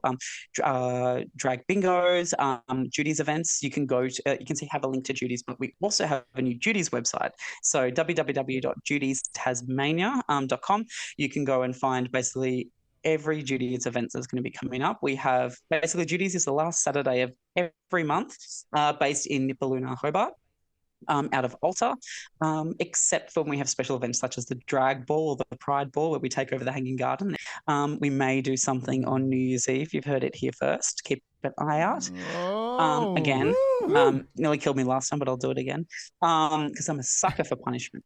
drag bingos, Judy's events. You can go to, you can have a link to Judy's, but we also have a new Judy's website. So www.judystasmania.com. You can go and find basically every Judy's event that's going to be coming up. We have basically Judy's is the last Saturday of every month, based in Nipaluna, Hobart, out of Alta, except for when we have special events such as the Drag Ball or the Pride Ball, where we take over the Hanging Garden. We may do something on New Year's Eve. You've heard it here first. Keep an eye out. Again, nearly killed me last time, but I'll do it again because I'm a sucker for punishment.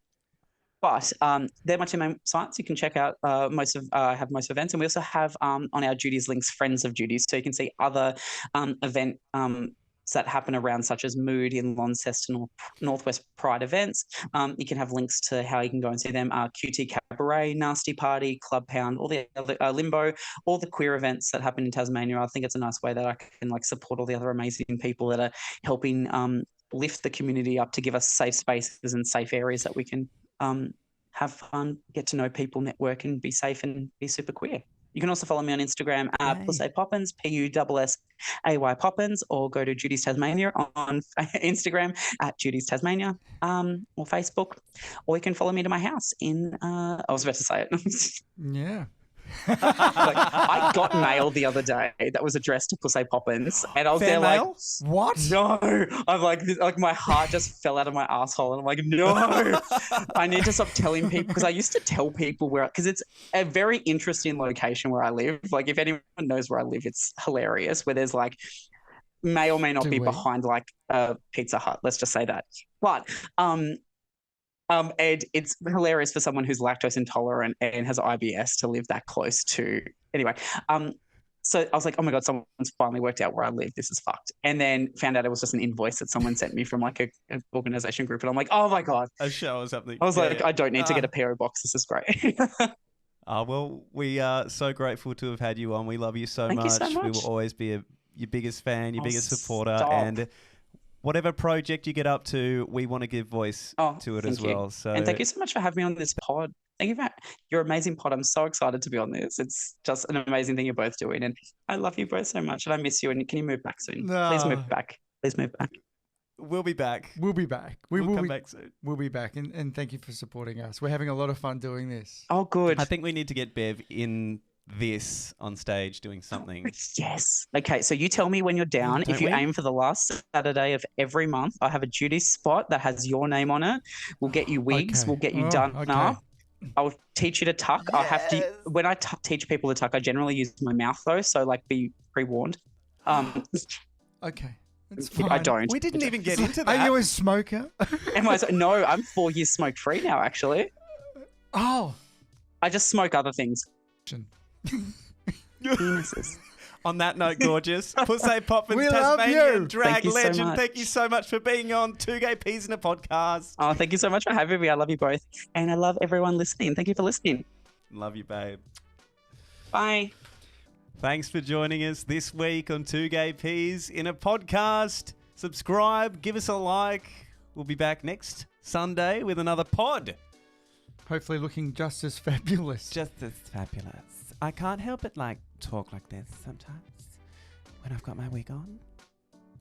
But they're my two main sites. You can check out most events, and we also have on our Judy's links Friends of Judy's, so you can see other events that happen around, such as Mood in Launceston or Northwest Pride events. You can have links to how you can go and see them. QT Cabaret, Nasty Party, Club Pound, all the other, Limbo, all the queer events that happen in Tasmania. I think it's a nice way that I can like support all the other amazing people that are helping lift the community up, to give us safe spaces and safe areas that we can have fun, get to know people, network, and be safe and be super queer. You can also follow me on Instagram at Pussay Poppins, PUSSAY Poppins, or go to Judy's Tasmania on Instagram at Judy's Tasmania, or Facebook, or you can follow me to my house in, I was about to say it. Yeah. Like, I got mail the other day that was addressed to Pussay Poppins, and I was Fair there mail? like, what? No, I'm like my heart just fell out of my asshole, and I'm like, no, I need to stop telling people, because I used to tell people because it's a very interesting location where I live. Like, if anyone knows where I live, it's hilarious. Where there's like may or may not be behind like a Pizza Hut. Let's just say that, but and it's hilarious for someone who's lactose intolerant and has IBS to live that close to. Anyway, so I was like, oh my God, someone's finally worked out where I live. This is fucked. And then found out it was just an invoice that someone sent me from like an organization group. And I'm like, oh my God. A show or something. I was like, I don't need to get a PO box. This is great. Well, we are so grateful to have had you on. We love you so Thank much. you so much. We will always be your biggest fan, your biggest supporter. Stop. And whatever project you get up to, we want to give voice to it as well. So, and thank you so much for having me on this pod. Thank you for your amazing pod. I'm so excited to be on this. It's just an amazing thing you're both doing, and I love you both so much. And I miss you. And can you move back soon? No. Please move back. Please move back. We'll be back. We'll be back. We'll come back soon. We'll be back, and thank you for supporting us. We're having a lot of fun doing this. Oh, good. I think we need to get Bev in this on stage doing something. Yes. Okay, so you tell me when you're down. If you aim for the last Saturday of every month, I have a Judy spot that has your name on it. We'll get you wigs. Okay. We'll get you done up. I'll teach you to tuck. I'll have to, when I teach people to tuck, I generally use my mouth though. So like be pre-warned. Okay. It's I fine. don't. We didn't even get into that. Are you a smoker? No, I'm 4 years smoke free now, actually. Oh. I just smoke other things. Penises. On that note, gorgeous. Pussay Poppins, We love Tasmanian you. drag Thank you so legend. much. Thank you so much for being on Two Gay Peas in a Podcast. Oh, thank you so much for having me. I love you both. And I love everyone listening. Thank you for listening. Love you, babe. Bye. Thanks for joining us this week on Two Gay Peas in a Podcast. Subscribe, give us a like. We'll be back next Sunday with another pod. Hopefully looking just as fabulous. Just as fabulous. I can't help but talk like this sometimes. When I've got my wig on,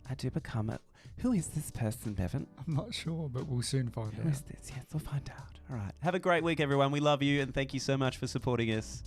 I do become a... Who is this person, Bevan? I'm not sure, but we'll soon find out. Who is this? Yes, we'll find out. All right. Have a great week, everyone. We love you, and thank you so much for supporting us.